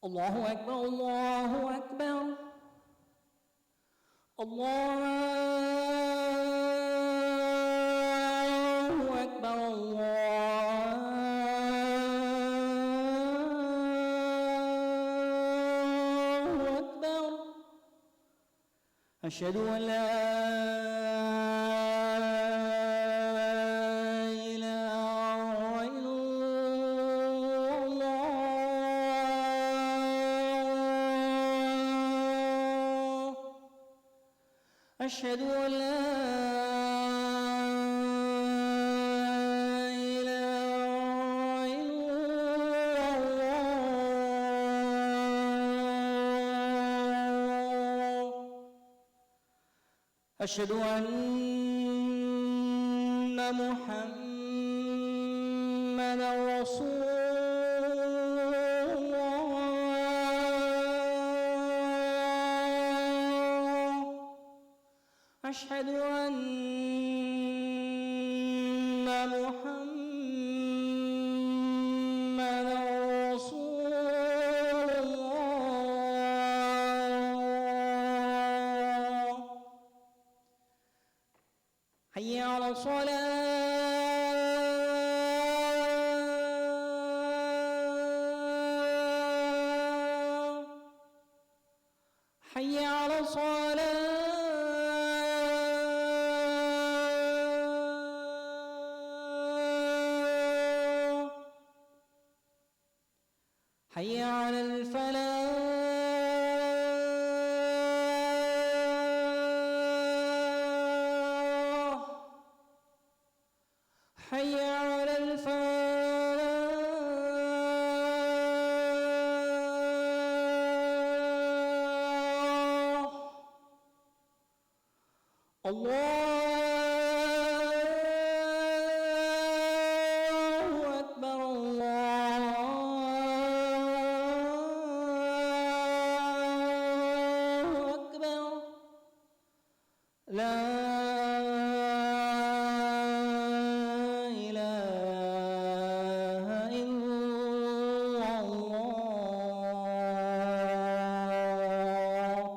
الله أكبر الله أكبر الله أكبر الله أكبر أشهد أن لا أشهد أن لا إله إلا الله أشهد أن محمدًا رسول أشهد أن محمدًا رسول الله حي على الصلاة حي على الصلاة حي على الفلاح حي على الفلاح الله أكبر لا إله إلا الله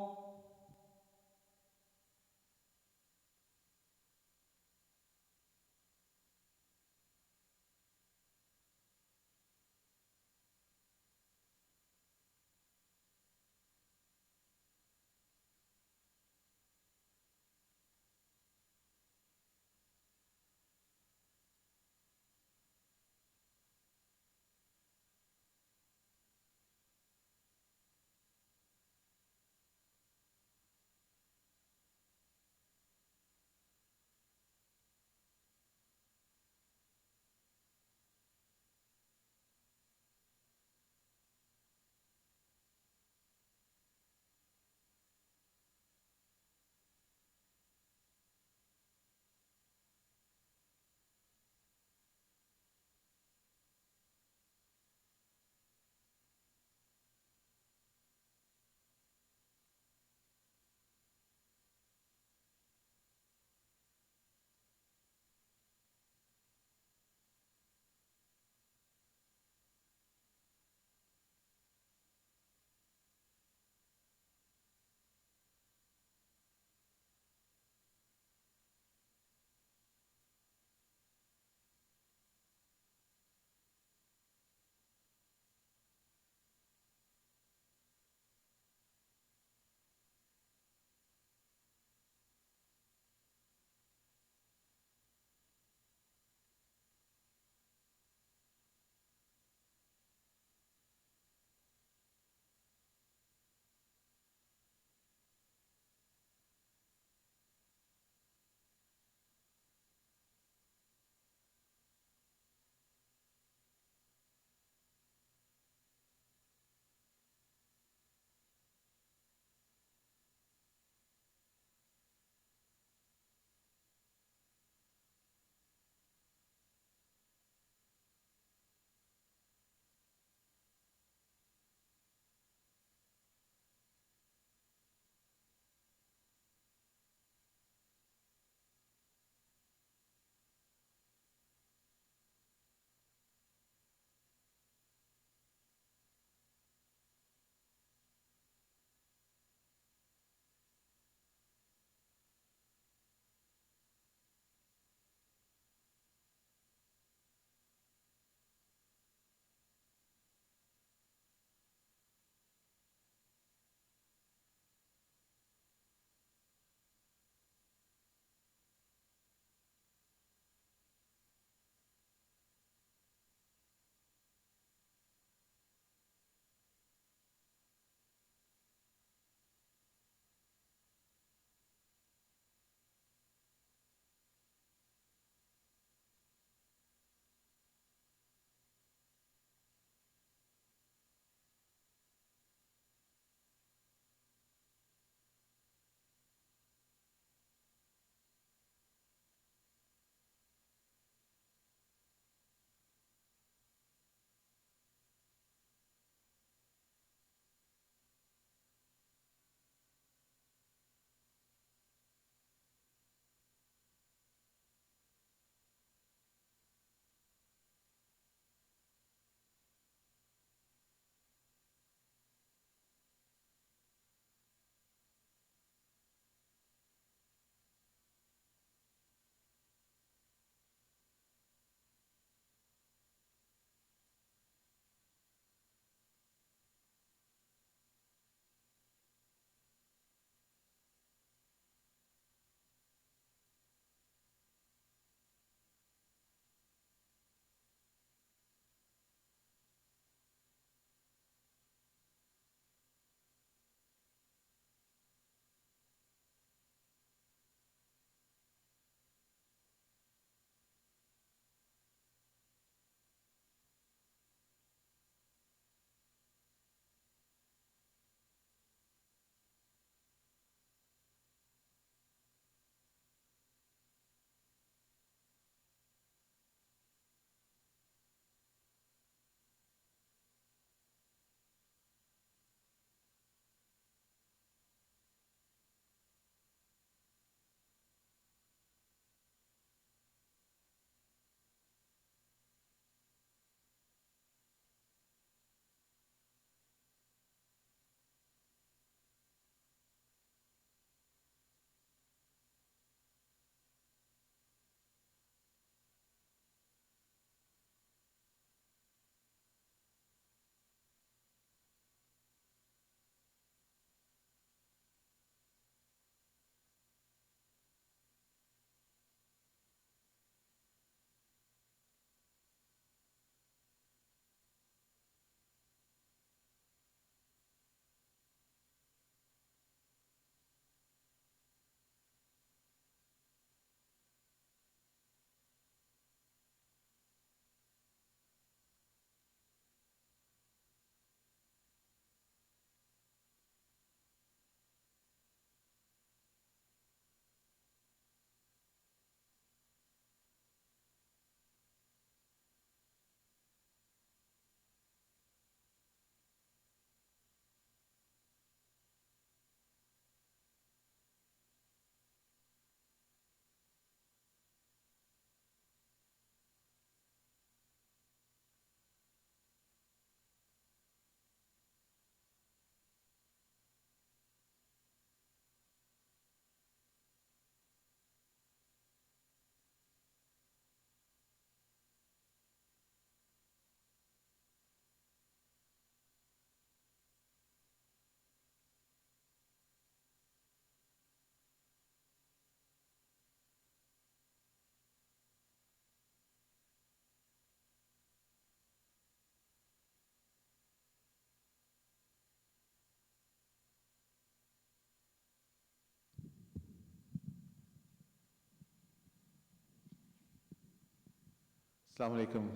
Assalamu alaikum.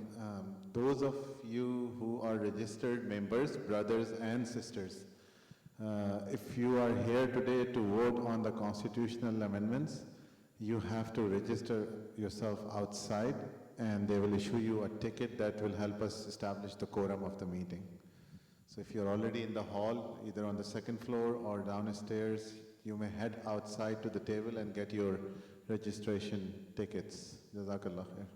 Those of you who are registered members, brothers and sisters, if you are here today to vote on the constitutional amendments, you have to register yourself outside and they will issue you a ticket that will help us establish the quorum of the meeting. So if you're already in the hall, either on the second floor or downstairs, you may head outside to the table and get your registration tickets. Jazakallah khair.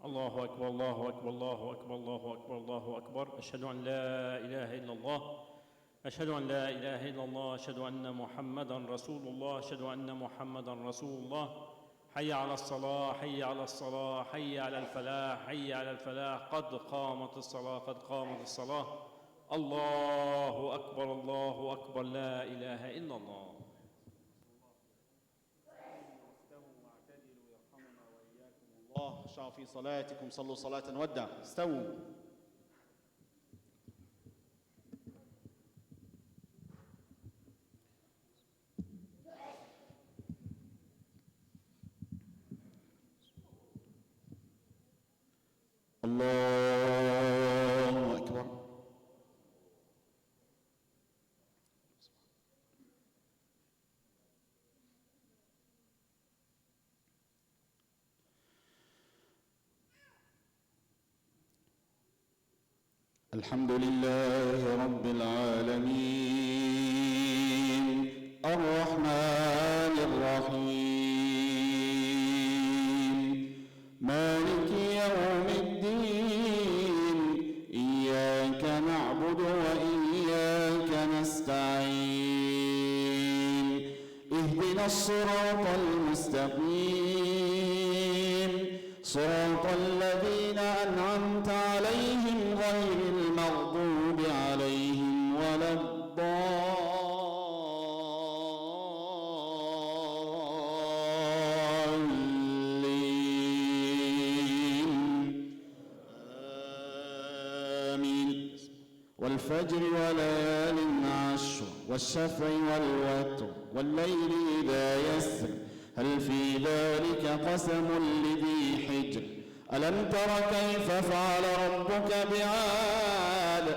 الله أكبر الله أكبر الله أكبر الله أكبر الله أكبر. أشهد أن لا إله إلا الله، أشهد أن لا إله إلا الله، أشهد أن محمدًا رسول الله، أشهد أن محمدًا رسول الله. حي على الصلاة، حي على الصلاة، حي على الفلاح، حي على الفلاح. قد قامت الصلاة، قد قامت الصلاة. الله أكبر الله أكبر، لا إله إلا الله. الله شاء في صلاتكم، صلوا صلاة ودع. استووا. الله أكبر. الحمد لله رب العالمين الرحمن الرحيم مالك يوم الدين إياك نعبد وإياك نستعين اهدنا الصراط المستقيم صراط الذين أنعمت عليهم غير المغضوب عليهم ولا الضالين آمين. والفجر وليال عشر والشفع والوتر والليل إذا يسر هل في ذلك قسم لذي حجر ألم تر كيف فعل ربك بعاد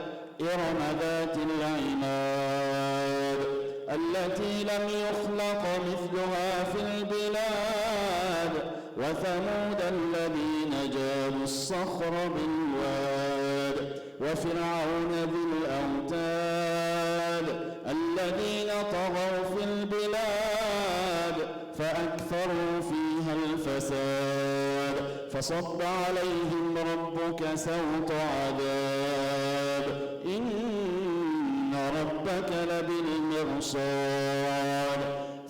إرم ذات العماد التي لم يخلق مثلها في البلاد وثمود الذين جابوا الصخر بالواد وفرعون ذي الأوتاد الذين طغوا في البلاد فأكثروا فيها الفساد فصب عليهم ربك سوط عذاب إن ربك لبالمرصاد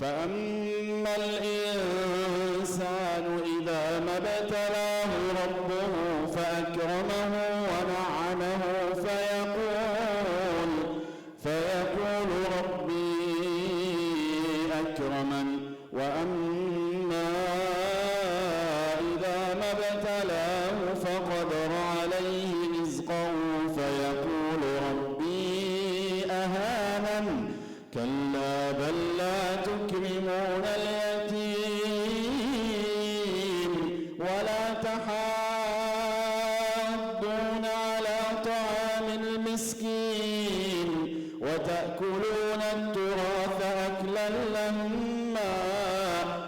فأما الإنسان إذا ما ابتلاه ربه فأكرمه ونعمه فيقول ربي أكرمن وأما إذا ما ابتلاه فقدر عليه رزقه فيقول ربي أهانن كلا بل لا تكرمون اليتيم ولا تحاضون على طعام المسكين وتأكلون التراث أكلا لما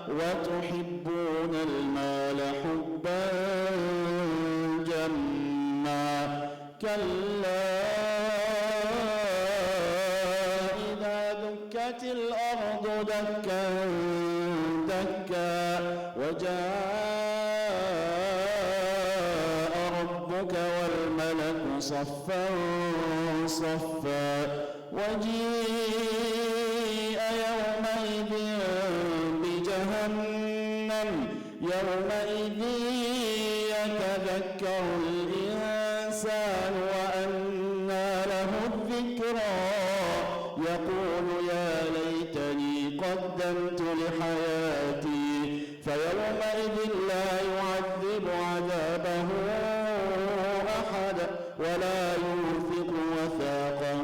وتحبون المال حبا جما كلا إذا دكت الأرض دكا دكا وجاء ربك والملك صفا صفا وجيء يومئذ بجهنم يومئذ يتذكر الإنسان وأنى له الذكرى يقول يا ليتني قدمت لحياتي فيومئذ لا يعذب عذابه أحد ولا يوثق وثاقه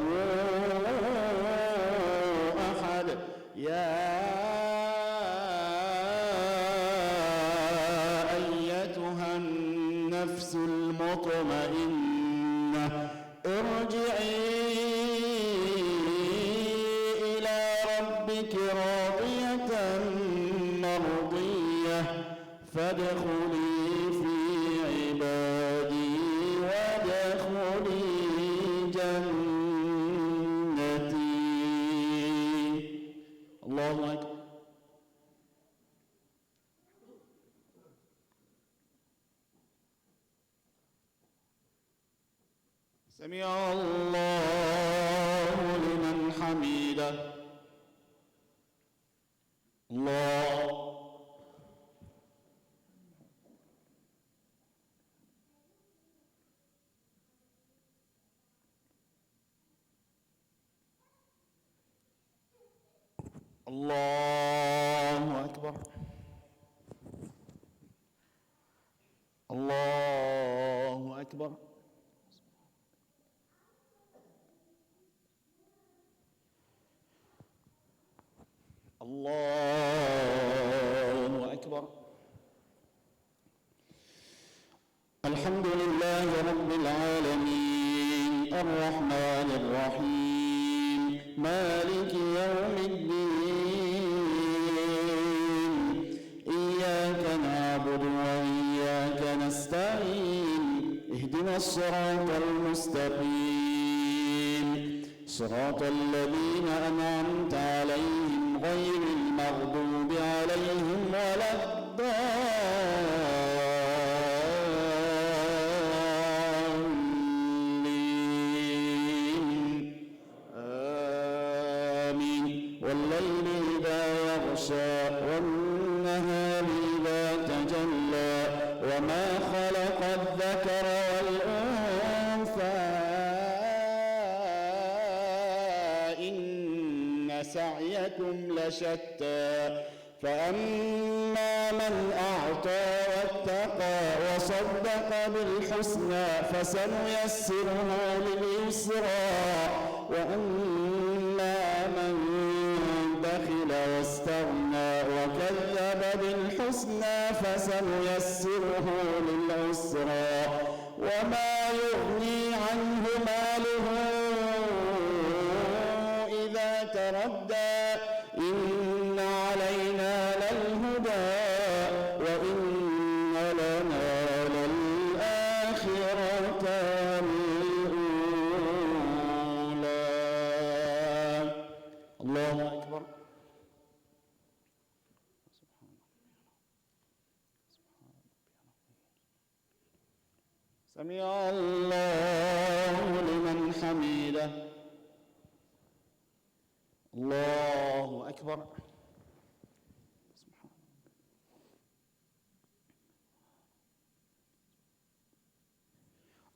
أحد يا أيتها النفس المطمئنة ارجعي إلى ربك راضية مرضية فادخلي في عبادي وادخلي جنتي. الله أكبر. سمع الله لمن حمده. الله. الله أكبر. الله أكبر. الله أكبر. الحمد لله رب العالمين الرحمن الرحيم مالك يوم الدين إياك نعبد وإياك نستعين اهدنا الصراط المستقيم صراط الذين أنعمت عليهم غير المغضوب عليهم ولا الضالين آمين. والليل إذا يغشى والنهار إذا تجلى وما خلق الذكر والأنثى سعيكم لشتى فأما من أعطى واتقى وصدق بالحسنى فسنيسره لليسرى وأما من بخل واستغنى وكذب بالحسنى فسنيسره للعسرى وما يغني عنه ماله تردى إن علينا للهدى وإن لنا للآخرة الأولى. الله أكبر. سمع الله لمن حمده. الله أكبر.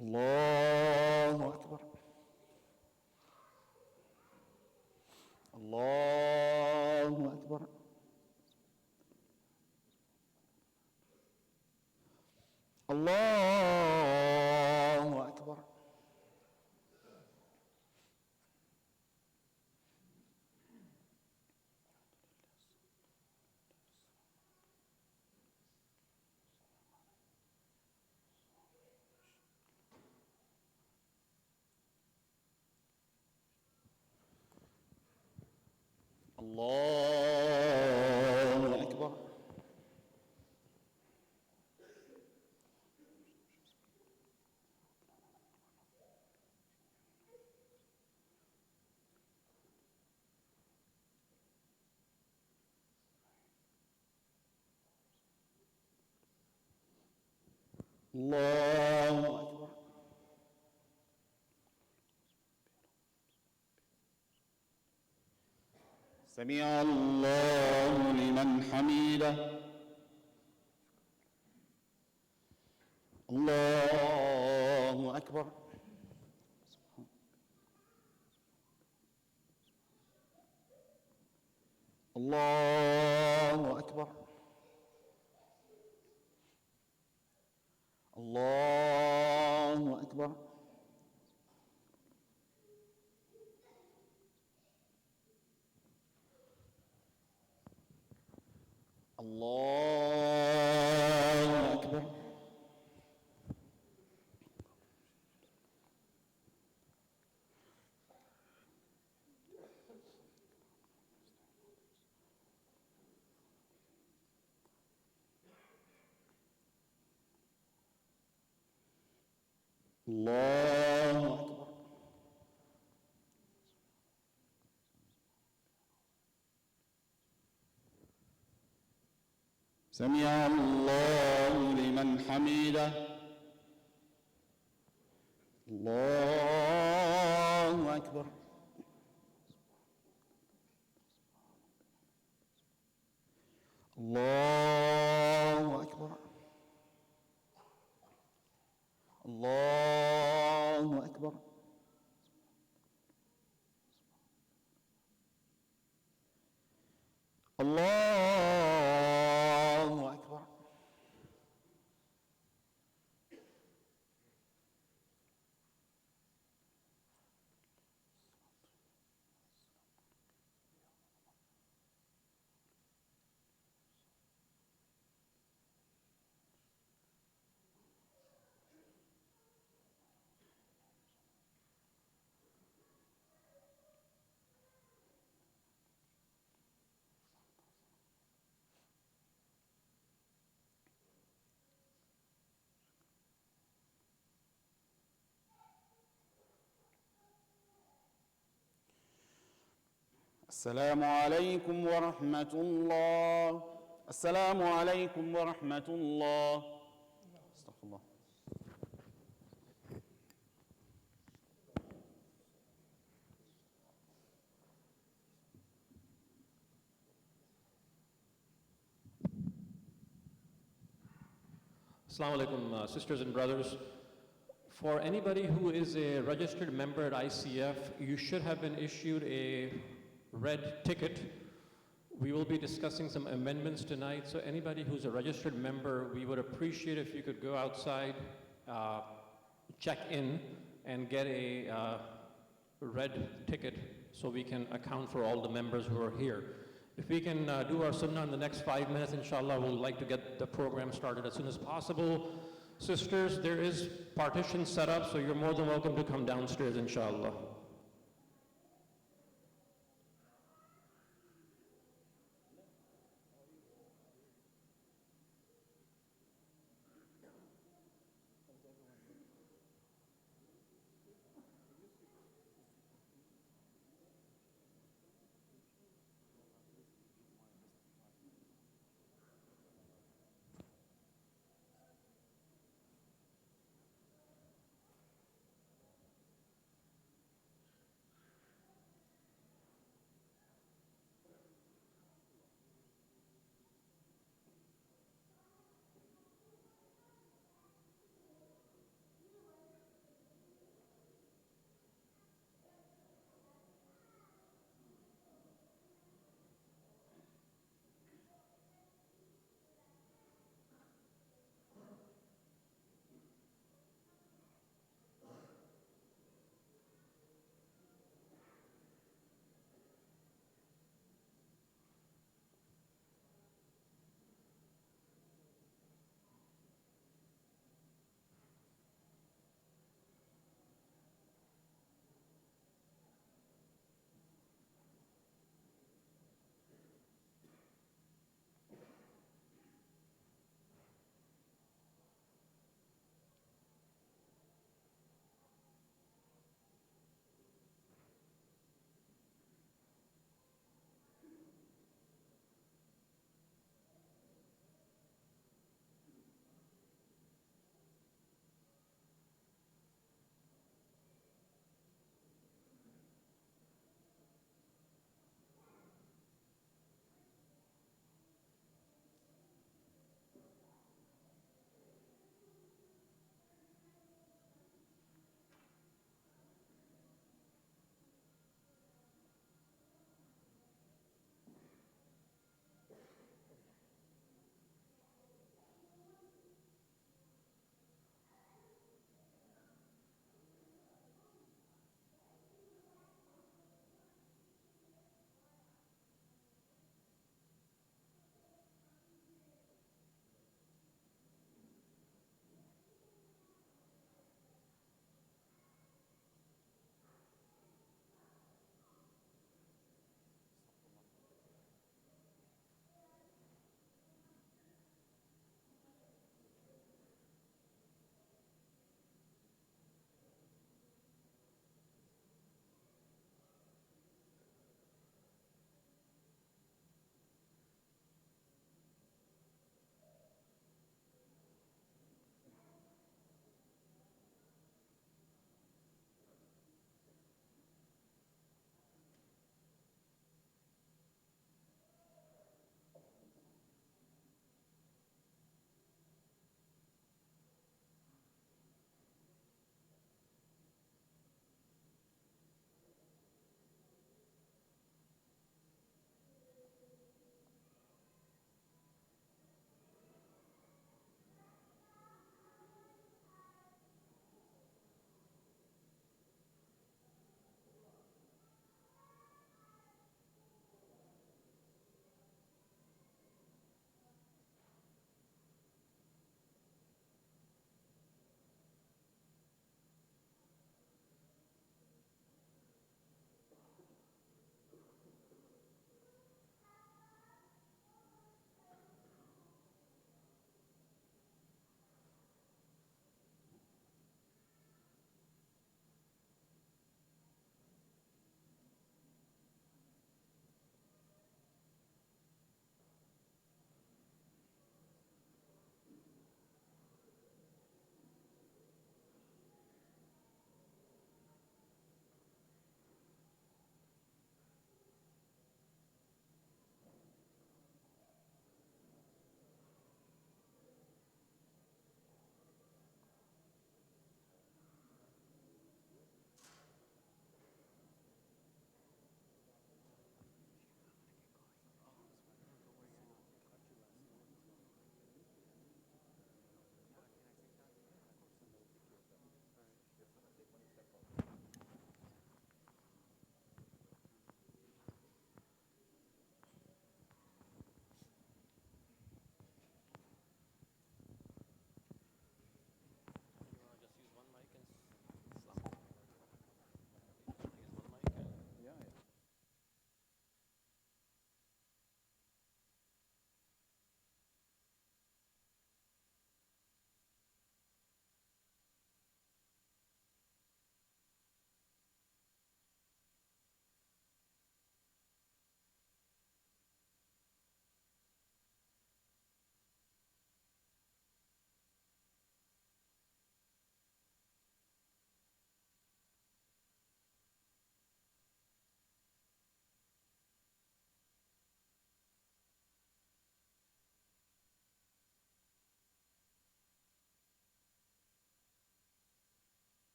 الله أكبر. الله أكبر. الله أكبر. الله أكبر. الله أكبر. سمع الله لمن حمده. الله أكبر. الله أكبر. الله أكبر. الله أكبر. الله أكبر. سمع الله لمن حمده. الله أكبر. الله أكبر. الله أكبر. الله أكبر. السلام عليكم ورحمة الله. السلام عليكم ورحمة الله. استغفر الله. Assalamu alaikum, sisters and brothers. For anybody who is a registered member at ICF, you should have been issued a red ticket. We will be discussing some amendments tonight, so anybody who's a registered member, we would appreciate if you could go outside, check in, and get a red ticket so we can account for all the members who are here. If we can do our sunnah in the next 5 minutes, inshallah, we'd like to get the program started as soon as possible. Sisters, there is partition set up, so you're more than welcome to come downstairs, inshallah.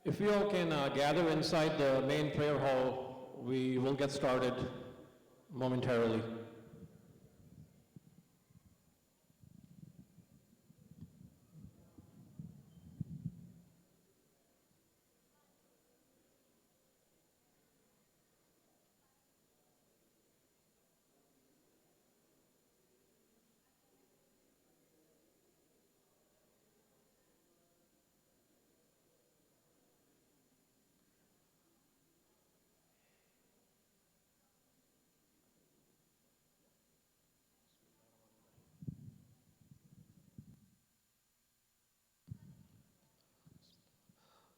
If you all can gather inside the main prayer hall, we will get started momentarily.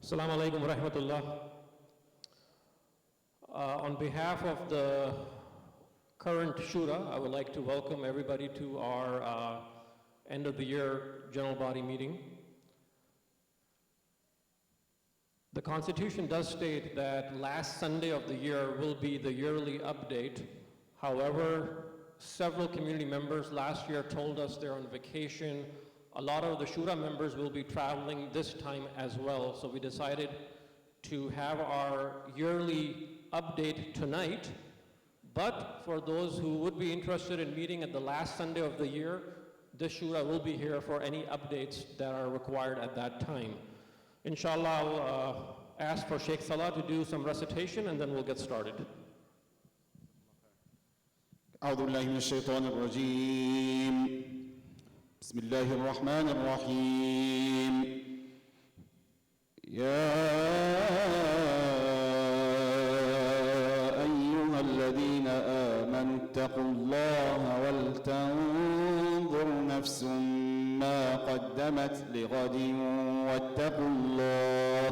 Assalamu alaikum wa rahmatullah. On behalf of the current Shura, I would like to welcome everybody to our end of the year general body meeting. The Constitution does state that last Sunday of the year will be the yearly update. However, several community members last year told us they're on vacation. A lot of the Shura members will be traveling this time as well, so we decided to have our yearly update tonight. But for those who would be interested in meeting at the last Sunday of the year, this Shura will be here for any updates that are required at that time. Inshallah, I'll ask for Sheikh Salah to do some recitation and then we'll get started. أعوذ بالله من الشيطان الرجيم. بسم الله الرحمن الرحيم. يا أيها الذين آمنوا اتقوا الله ولتنظر نفس ما قدمت لغد واتقوا الله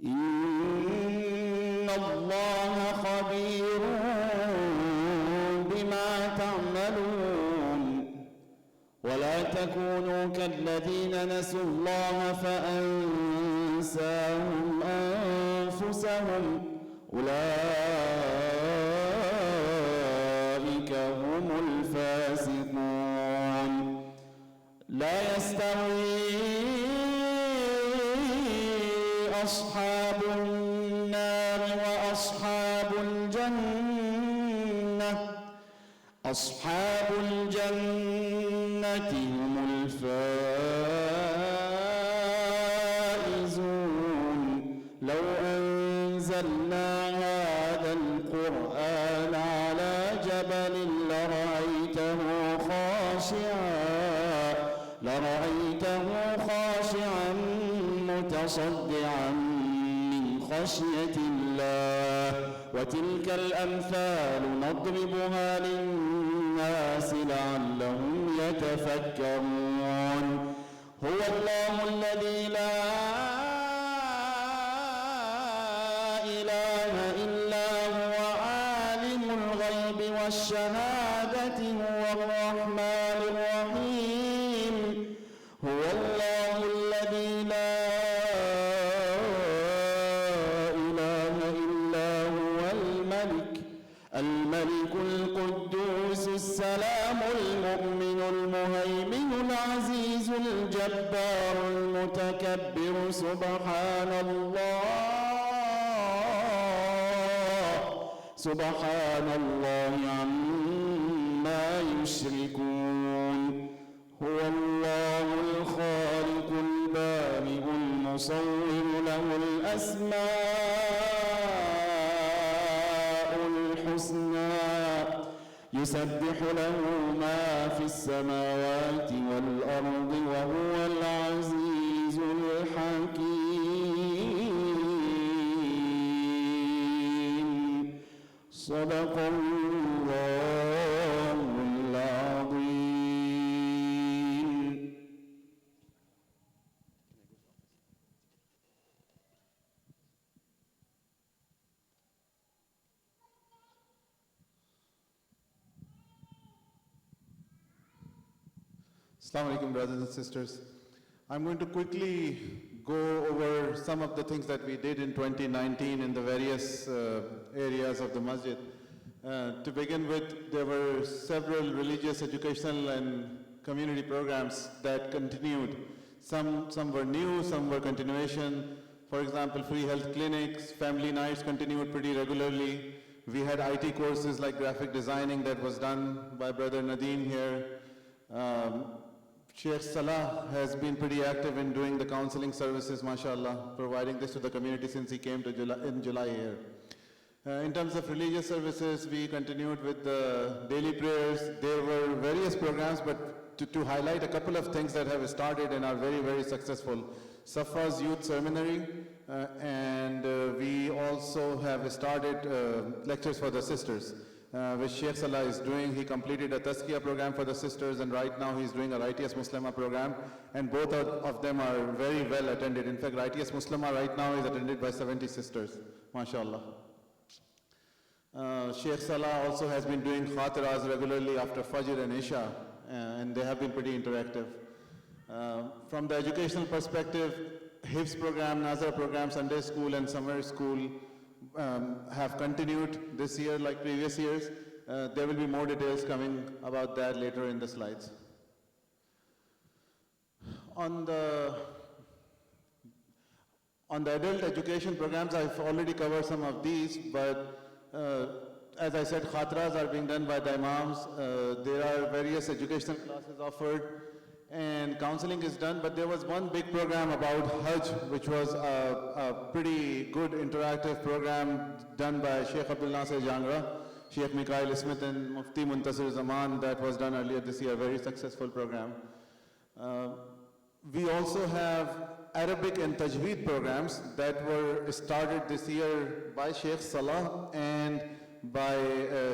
إن الله خبير بما تعملون ولا تكونوا كالذين نسوا الله فأنساهم أنفسهم أولئك هم الفاسقون لا يستوي أصحاب النار وأصحاب الجنة أصحاب الجنة هم الفائزون لو أنزلنا هذا القرآن على جبل لرأيته خاشعا متصدعا من خشية الله وتلك الأمثال نضربها للناس لعلهم يتفكرون هو الله الذي لا إله إلا هو عالم الغيب والشهادة هو الرحمن الرحيم هو الله الذي لا إله إلا هو الملك القدوس السلام المؤمن المهيمن العزيز الجبار المتكبر سبحان الله عما يشركون هو الله الخالق البارئ المصور له الأسماء الحسنى يسبح له ما في السماوات والأرض وهو العزيز الحكيم صدق الله العظيم. Assalamu alaikum, brothers and sisters. I'm going to quickly go over some of the things that we did in 2019 in the various areas of the masjid. To begin with, there were several religious, educational, and community programs that continued. Some were new, some were continuation. For example, free health clinics, family nights continued pretty regularly. We had IT courses like graphic designing that was done by Brother Nadeem here. Sheikh Salah has been pretty active in doing the counseling services, mashallah, providing this to the community since he came to in July here. In terms of religious services, we continued with the daily prayers. There were various programs, but to highlight a couple of things that have started and are very, very successful. Safa's Youth Seminary, and we also have started lectures for the sisters, which Sheikh Salah is doing. He completed a Tazkiyah program for the sisters, and right now he's doing a Righteous Muslimah program, and both of them are very well attended. In fact, Righteous Muslimah right now is attended by 70 sisters, mashallah. Sheikh Salah also has been doing khatiras regularly after Fajr and Isha, and they have been pretty interactive. From the educational perspective, Hifz program, Nazar program, Sunday school and summer school have continued this year like previous years. There will be more details coming about that later in the slides. On the adult education programs, I've already covered some of these, but as I said, khatras are being done by the imams. There are various educational classes offered, and counseling is done, but there was one big program about Hajj, which was a pretty good interactive program done by Sheikh Abdul Nasir Jangra, Sheikh Mikhail Smith and Mufti Muntasir Zaman. That was done earlier this year, very successful program. We also have Arabic and Tajweed programs that were started this year by Sheikh Salah and by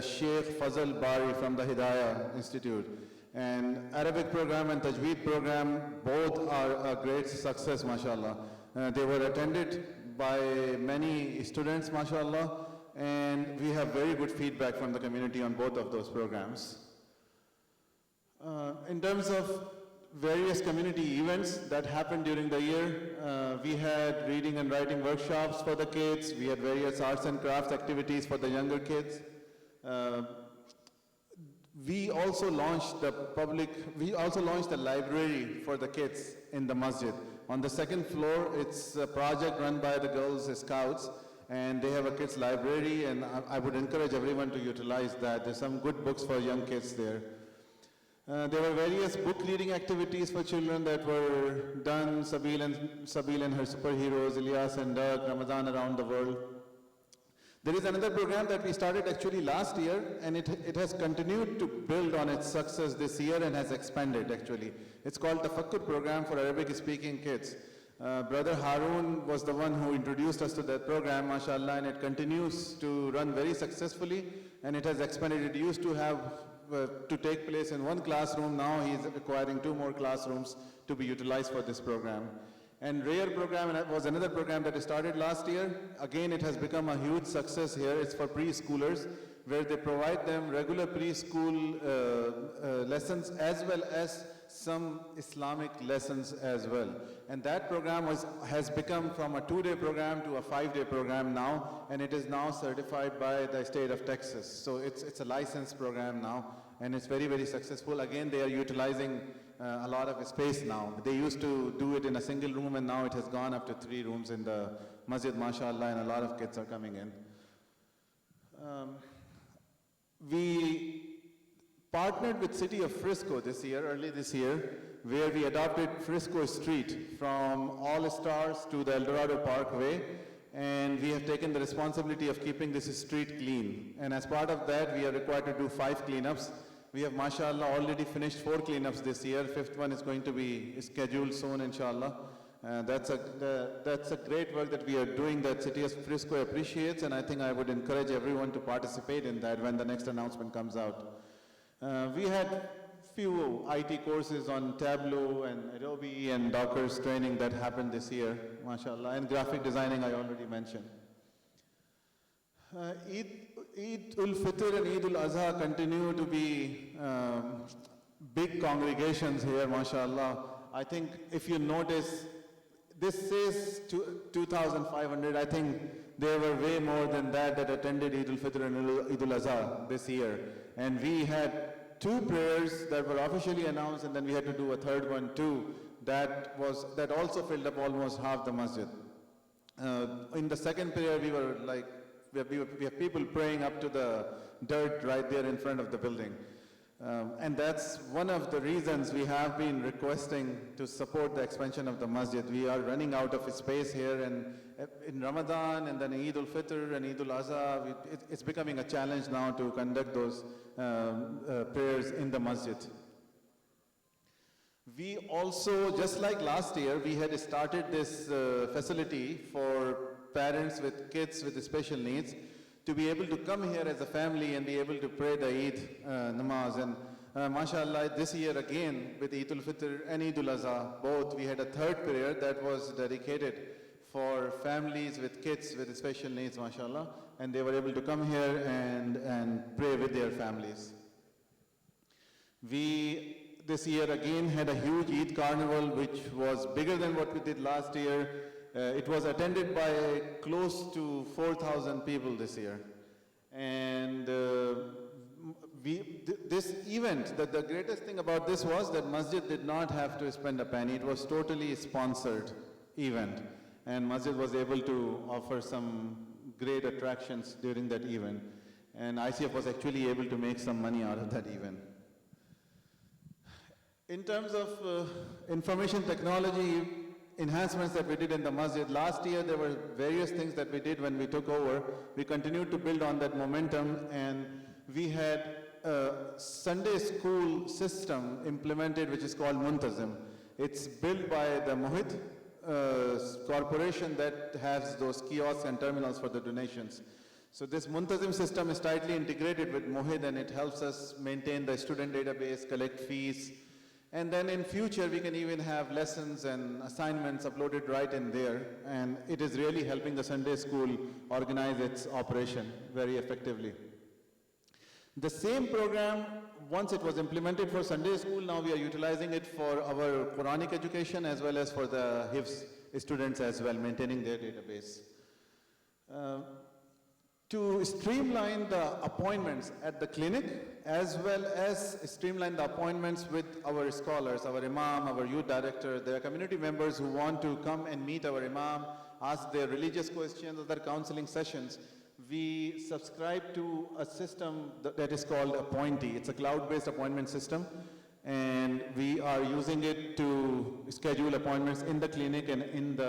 Sheikh Fazal Bari from the Hidayah Institute. And Arabic program and Tajweed program, both are a great success, mashallah. They were attended by many students, mashallah, and we have very good feedback from the community on both of those programs. In terms of various community events that happened during the year, we had reading and writing workshops for the kids. We had various arts and crafts activities for the younger kids. We also launched the library for the kids in the masjid. On the second floor, it's a project run by the Girls Scouts, and they have a kids library, and I would encourage everyone to utilize that. There's some good books for young kids there. There were various book reading activities for children that were done, Sabil and her superheroes, Ilyas and Doug, Ramadan around the world. There is another program that we started actually last year, and it has continued to build on its success this year and has expanded actually. It's called the Tafakkur program for Arabic speaking kids. Brother Harun was the one who introduced us to that program, mashallah, and it continues to run very successfully, and it has expanded. It used to have to take place in one classroom. Now he is acquiring 2 more classrooms to be utilized for this program. And RARE program was another program that started last year. Again, it has become a huge success here. It's for preschoolers, where they provide them regular preschool lessons as well as some Islamic lessons as well. And that program has become from a 2-day program to a 5-day program now, and it is now certified by the state of Texas. So it's a licensed program now, and it's very, very successful. Again, they are utilizing a lot of space now. They used to do it in a single room, and now it has gone up to 3 rooms in the masjid, mashallah, and a lot of kids are coming in. We partnered with City of Frisco early this year, where we adopted Frisco Street from All Stars to the El Dorado Parkway, and we have taken the responsibility of keeping this street clean. And as part of that, we are required to do 5 cleanups. We have, mashallah, already finished 4 cleanups this year. 5th one is going to be scheduled soon, inshallah. That's a great work that we are doing that City of Frisco appreciates, and I think I would encourage everyone to participate in that when the next announcement comes out. We had few IT courses on Tableau and Adobe and Docker's training that happened this year, mashallah, and graphic designing I already mentioned. Eid ul-Fitr and Eid ul-Adha continue to be big congregations here, mashallah. I think if you notice, this says 2,500. I think there were way more than that attended Eid ul-Fitr and Eid ul-Adha this year. And we had 2 prayers that were officially announced, and then we had to do a 3rd one too. That also filled up almost half the masjid. In the second prayer, we were like, we have people praying up to the dirt right there in front of the building. And that's one of the reasons we have been requesting to support the expansion of the masjid. We are running out of space here, and in Ramadan and then Eid al-Fitr and Eid al-Azha, it's becoming a challenge now to conduct those prayers in the masjid. We also, just like last year, we had started this facility for parents with kids with special needs to be able to come here as a family and be able to pray the Eid namaz. And mashallah, this year again with Eid al-Fitr and Eid al-Azha, both, we had a third prayer that was dedicated for families with kids with special needs, mashallah. And they were able to come here and pray with their families. We, this year again, had a huge Eid carnival, which was bigger than what we did last year. It was attended by close to 4,000 people this year. And this event, the greatest thing about this was that Masjid did not have to spend a penny. It was totally sponsored event. And Masjid was able to offer some great attractions during that event. And ICF was actually able to make some money out of that event. In terms of information technology enhancements that we did in the masjid, last year there were various things that we did when we took over. We continued to build on that momentum, and we had a Sunday school system implemented which is called Muntazim. It's built by the Mohit corporation that has those kiosks and terminals for the donations. So this Muntazim system is tightly integrated with Mohit, and it helps us maintain the student database, collect fees. And then in future, we can even have lessons and assignments uploaded right in there. And it is really helping the Sunday school organize its operation very effectively. The same program, once it was implemented for Sunday school, now we are utilizing it for our Quranic education as well as for the Hifz students as well, maintaining their database. To streamline the appointments at the clinic, as well as streamline the appointments with our scholars, our imam, our youth director, their community members who want to come and meet our imam, ask their religious questions, other counseling sessions. We subscribe to a system that is called Appointee. It's a cloud-based appointment system, and we are using it to schedule appointments in the clinic and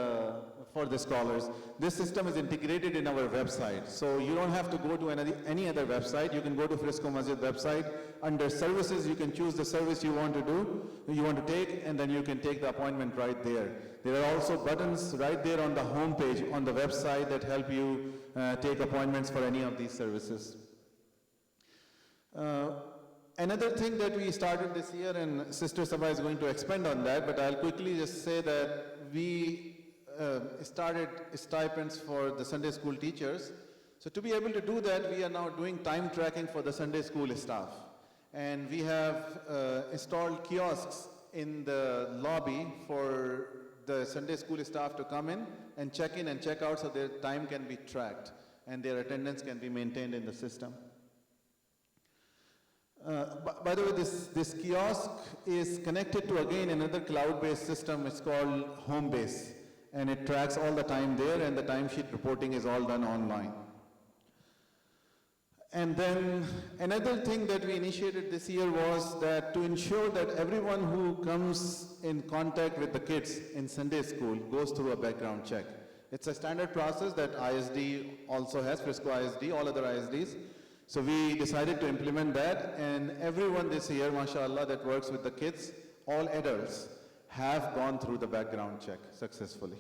for the scholars. This system is integrated in our website, so you don't have to go to any other website. You can go to Frisco Masjid website. Under services, you can choose the service you want to take, and then you can take the appointment right there. There are also buttons right there on the home page on the website that help you take appointments for any of these services. Another thing that we started this year, and Sister Sabha is going to expand on that, but I'll quickly just say that we started stipends for the Sunday school teachers. So to be able to do that, we are now doing time tracking for the Sunday school staff. And we have installed kiosks in the lobby for the Sunday school staff to come in and check out so their time can be tracked and their attendance can be maintained in the system. By the way, this kiosk is connected to, again, another cloud-based system. It's called Homebase, and it tracks all the time there, and the timesheet reporting is all done online. And then another thing that we initiated this year was that to ensure that everyone who comes in contact with the kids in Sunday school goes through a background check. It's a standard process that ISD also has, Frisco ISD, all other ISDs. So we decided to implement that, and everyone this year, mashallah, that works with the kids, all adults, have gone through the background check successfully.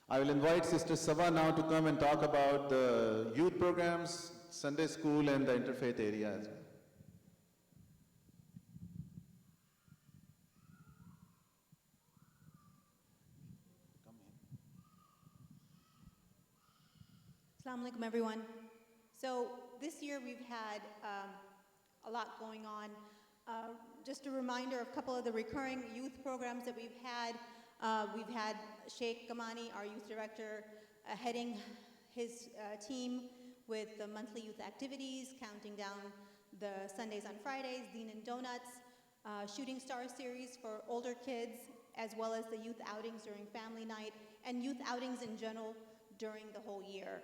I will invite Sister Sava now to come and talk about the youth programs, Sunday school, and the interfaith area as well. Assalamu alaikum, everyone. So this year we've had a lot going on. Just a reminder of a couple of the recurring youth programs that we've had. We've had Sheikh Kamani, our youth director, heading his team with the monthly youth activities, counting down the Sundays on Fridays, Dean and Donuts, Shooting Star series for older kids, as well as the youth outings during family night, and youth outings in general during the whole year.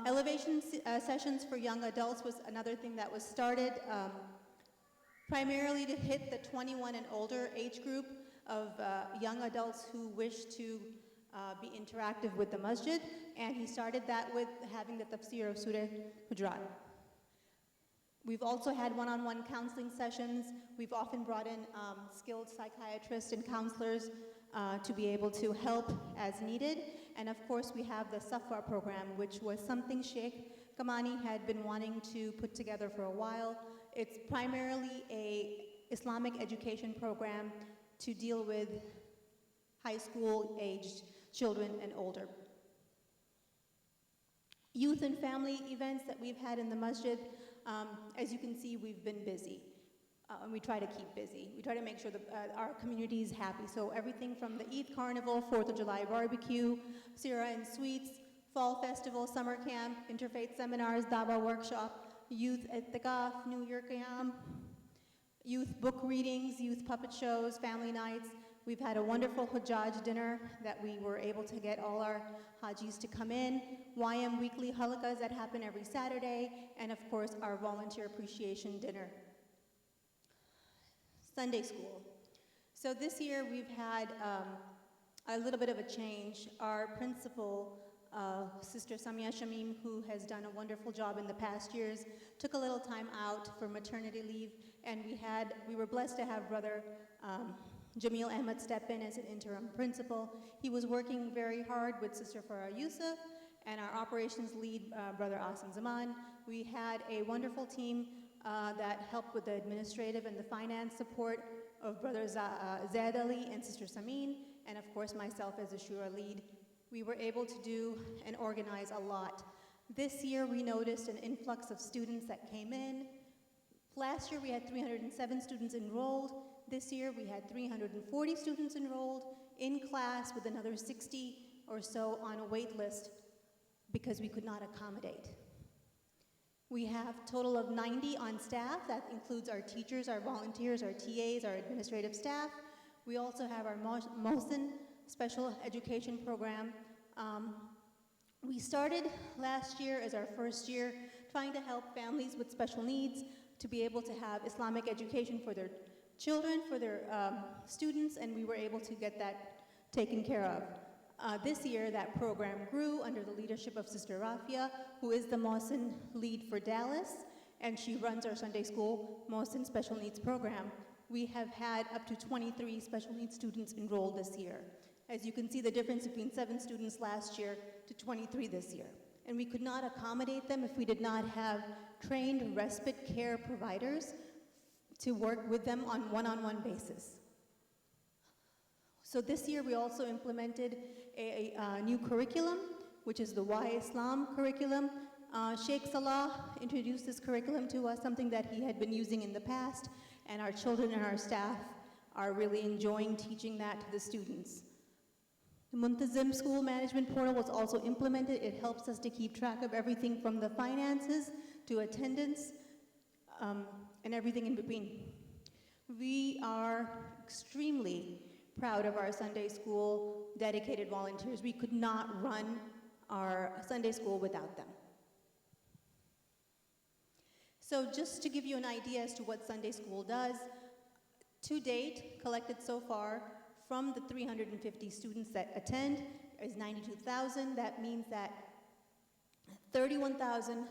Elevation sessions for young adults was another thing that was started, primarily to hit the 21 and older age group of young adults who wish to be interactive with the masjid, and he started that with having the tafsir of Surah Hujurat. We've also had one-on-one counseling sessions. We've often brought in skilled psychiatrists and counselors to be able to help as needed. And of course, we have the Safwa program, which was something Sheikh Kamani had been wanting to put together for a while. It's primarily a Islamic education program to deal with high school aged children and older. Youth and family events that we've had in the masjid, as you can see, we've been busy. And we try to keep busy. We try to make sure that our community is happy. So everything from the Eid Carnival, 4th of July barbecue, Sira and Sweets, Fall Festival, Summer Camp, Interfaith Seminars, Dawa Workshop, Youth Ittikaf, New Year Qiyam, youth book readings, youth puppet shows, family nights. We've had a wonderful Hujjaj dinner that we were able to get all our Hajis to come in, YM weekly halakas that happen every Saturday, and of course our volunteer appreciation dinner. Sunday school. So this year we've had a little bit of a change. Our principal, Sister Samia Shamim, who has done a wonderful job in the past years, took a little time out for maternity leave, and we were blessed to have Brother Jamil Ahmed step in as an interim principal. He was working very hard with Sister Farah Yusuf and our operations lead, Brother Asim Zaman. We had a wonderful team that helped with the administrative and the finance support of Brother Zaid Ali and Sister Samin, and of course myself as a Shura lead. We were able to do and organize a lot. This year we noticed an influx of students that came in. Last year we had 307 students enrolled. This year we had 340 students enrolled in class with another 60 or so on a wait list because we could not accommodate. We have a total of 90 on staff. That includes our teachers, our volunteers, our TAs, our administrative staff. We also have our Mohsin special education program. We started last year as our first year trying to help families with special needs to be able to have Islamic education for their children, for their students, and we were able to get that taken care of. This year, that program grew under the leadership of Sister Rafia, who is the Mohsin lead for Dallas, and she runs our Sunday school Mohsin Special Needs program. We have had up to 23 special needs students enrolled this year. As you can see, the difference between 7 students last year to 23 this year. And we could not accommodate them if we did not have trained respite care providers to work with them on one-on-one basis. So this year we also implemented a new curriculum, which is the Why Islam curriculum. Sheikh Salah introduced this curriculum to us, something that he had been using in the past, and our children and our staff are really enjoying teaching that to the students. The Muntazim school management portal was also implemented. It helps us to keep track of everything from the finances to attendance and everything in between. We are extremely proud of our Sunday school dedicated volunteers. We could not run our Sunday school without them. So just to give you an idea as to what Sunday school does, to date, collected so far from the 350 students that attend is 92,000. That means that 31,000,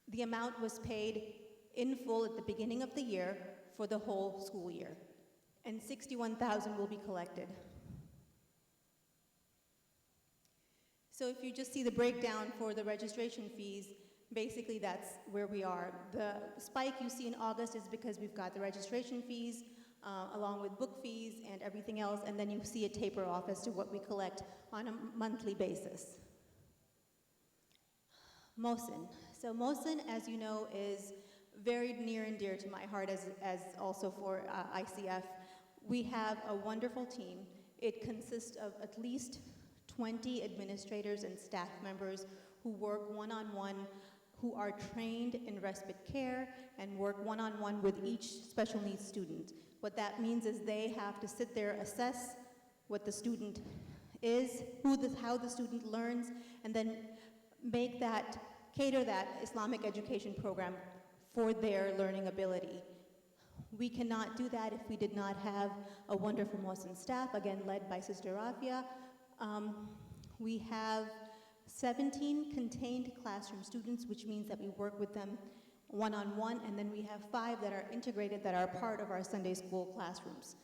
the amount was paid in full at the beginning of the year for the whole school year, and 61,000 will be collected. So if you just see the breakdown for the registration fees, basically that's where we are. The spike you see in August is because we've got the registration fees along with book fees and everything else, and then you see a taper off as to what we collect on a monthly basis. Mohsin. So Mohsin, as you know, is very near and dear to my heart as also for ICF. We have a wonderful team. It consists of at least 20 administrators and staff members who work one-on-one who are trained in respite care and work one-on-one with each special needs student. What that means is they have to sit there, assess what the student is, how the student learns, and then cater that Islamic education program for their learning ability. We cannot do that if we did not have a wonderful Mohsin staff, again led by Sister Rafia. We have 17 contained classroom students, which means that we work with them one-on-one, and then we have 5 that are integrated that are part of our Sunday school classrooms.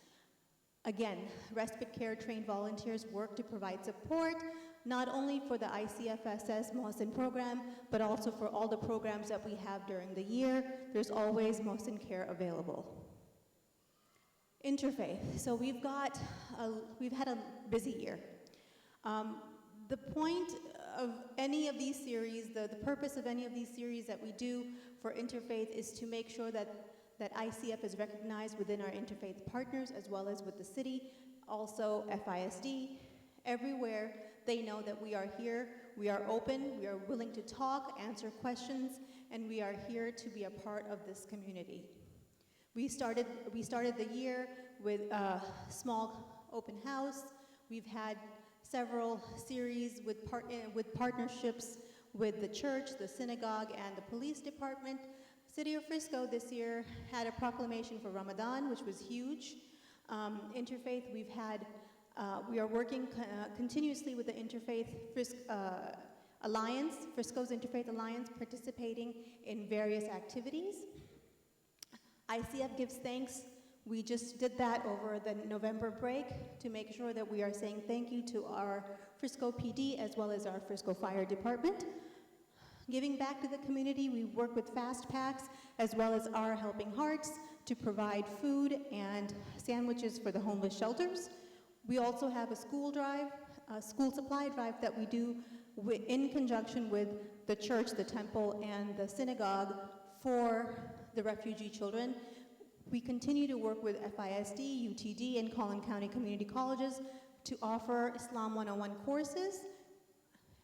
Again, respite care trained volunteers work to provide support, not only for the ICFSS Mohsin program, but also for all the programs that we have during the year. There's always Mohsin care available. Interfaith. So we've had a busy year. The point of any of these series, the purpose of any of these series that we do for interfaith is to make sure that ICF is recognized within our interfaith partners as well as with the city, also FISD. Everywhere they know that we are here, we are open, we are willing to talk, answer questions, and we are here to be a part of this community. We started the year with a small open house. We've had several series with partnerships with the church, the synagogue, and the police department. City of Frisco this year had a proclamation for Ramadan, which was huge. Interfaith, we are working continuously with the Interfaith Alliance, Frisco's Interfaith Alliance, participating in various activities. ICF gives thanks. We just did that over the November break to make sure that we are saying thank you to our Frisco PD as well as our Frisco Fire Department. Giving back to the community, we work with Fast Packs as well as our Helping Hearts to provide food and sandwiches for the homeless shelters. We also have a school supply drive that we do in conjunction with the church, the temple, and the synagogue for the refugee children. We continue to work with FISD, UTD, and Collin County Community Colleges to offer Islam 101 courses,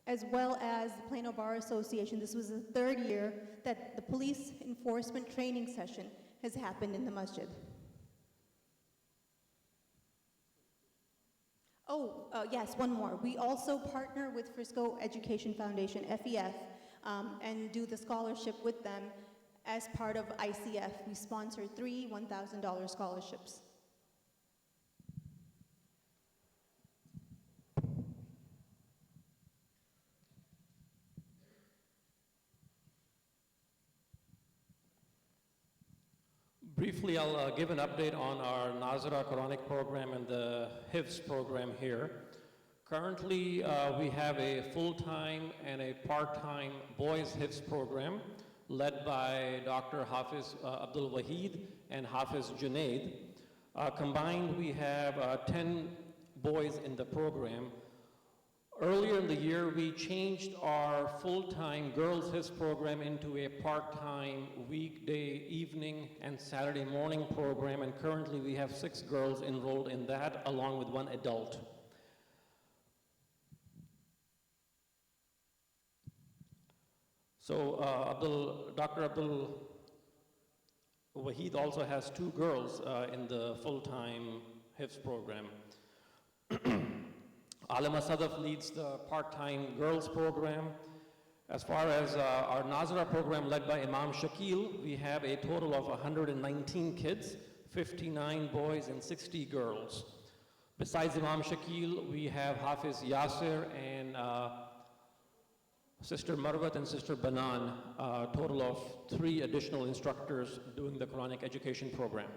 as well as the Plano Bar Association. This was the 3rd year that the police enforcement training session has happened in the masjid. Yes, one more. We also partner with Frisco Education Foundation, FEF, and do the scholarship with them as part of ICF. We sponsor 3 $1,000 scholarships. Briefly, I'll give an update on our Nazira Quranic program and the Hifz program here. Currently, we have a full-time and a part-time boys Hifz program led by Dr. Hafiz Abdul Wahid and Hafiz Junaid. Combined, we have 10 boys in the program. Earlier in the year, we changed our full-time girls Hifz program into a part-time weekday evening and Saturday morning program, and currently we have 6 girls enrolled in that, along with 1 adult. So Dr. Abdul Wahid also has 2 girls in the full-time Hifz program. Alima Sadaf leads the part-time girls program. As far as our Nazira program led by Imam Shakil, we have a total of 119 kids, 59 boys and 60 girls. Besides Imam Shakil, we have Hafiz Yasir and Sister Marwat and Sister Banan, a total of 3 additional instructors doing the Quranic education program.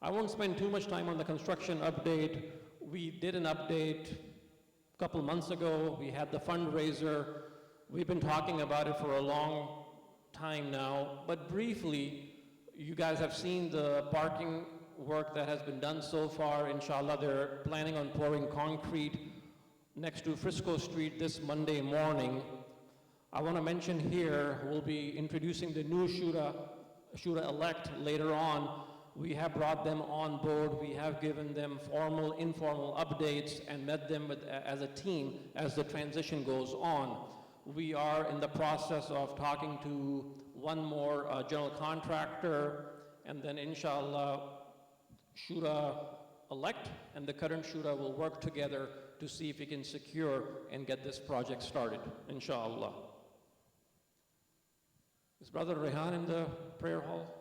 I won't spend too much time on the construction update. We did an update a couple months ago. We had the fundraiser. We've been talking about it for a long time now, but briefly, you guys have seen the parking work that has been done so far. Inshallah, they're planning on pouring concrete next to Frisco Street this Monday morning. I want to mention here, we'll be introducing the new Shura-elect later on. We have brought them on board. We have given them formal, informal updates and met them as a team as the transition goes on. We are in the process of talking to one more general contractor, and then inshallah, Shura-elect and the current Shura will work together to see if we can secure and get this project started, inshallah. Is Brother Rehan in the prayer hall?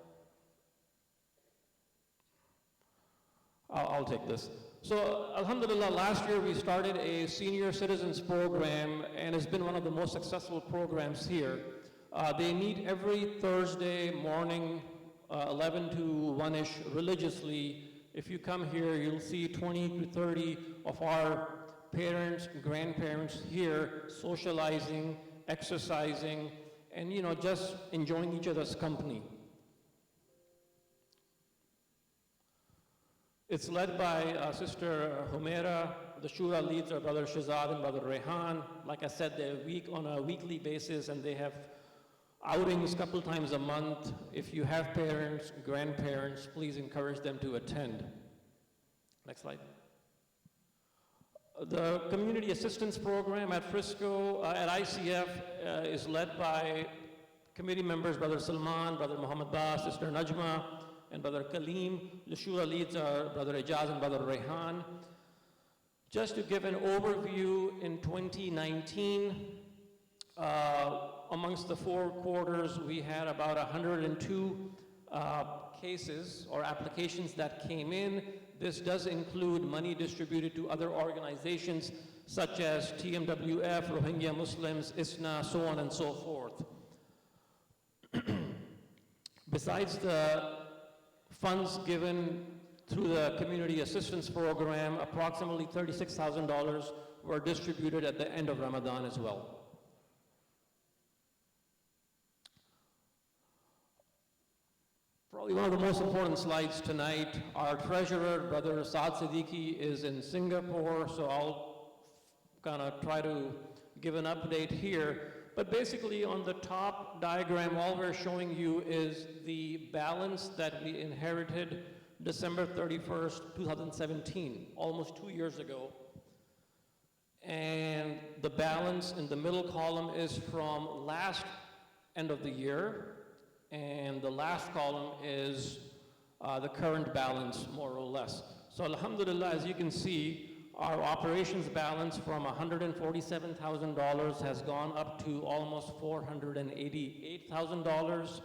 I'll take this. So, alhamdulillah, last year we started a senior citizens program, and it's been one of the most successful programs here. They meet every Thursday morning, 11 to 1-ish religiously. If you come here, you'll see 20 to 30 of our parents, grandparents here socializing, exercising, and just enjoying each other's company. It's led by Sister Humaira. The Shura leads are Brother Shazad and Brother Rehan. Like I said, they're on a weekly basis, and they have outings a couple times a month. If you have parents, grandparents, please encourage them to attend. Next slide. The Community Assistance Program at Frisco, at ICF, is led by committee members, Brother Salman, Brother Muhammad Ba, Sister Najma, and Brother Kaleem. The Shura leads are Brother Ijaz and Brother Rehan. Just to give an overview, in 2019, amongst the 4 quarters, we had about 102 cases or applications that came in. This does include money distributed to other organizations such as TMWF, Rohingya Muslims, ISNA, so on and so forth. Besides the funds given through the Community Assistance Program, approximately $36,000 were distributed at the end of Ramadan as well. Probably one of the most important slides tonight. Our treasurer, Brother Saad Siddiqui, is in Singapore, so I'll kind of try to give an update here. But basically, on the top diagram, all we're showing you is the balance that we inherited December 31st, 2017, almost 2 years ago. And the balance in the middle column is from last end of the year, and the last column is the current balance, more or less. So alhamdulillah, as you can see, our operations balance from $147,000 has gone up to almost $488,000.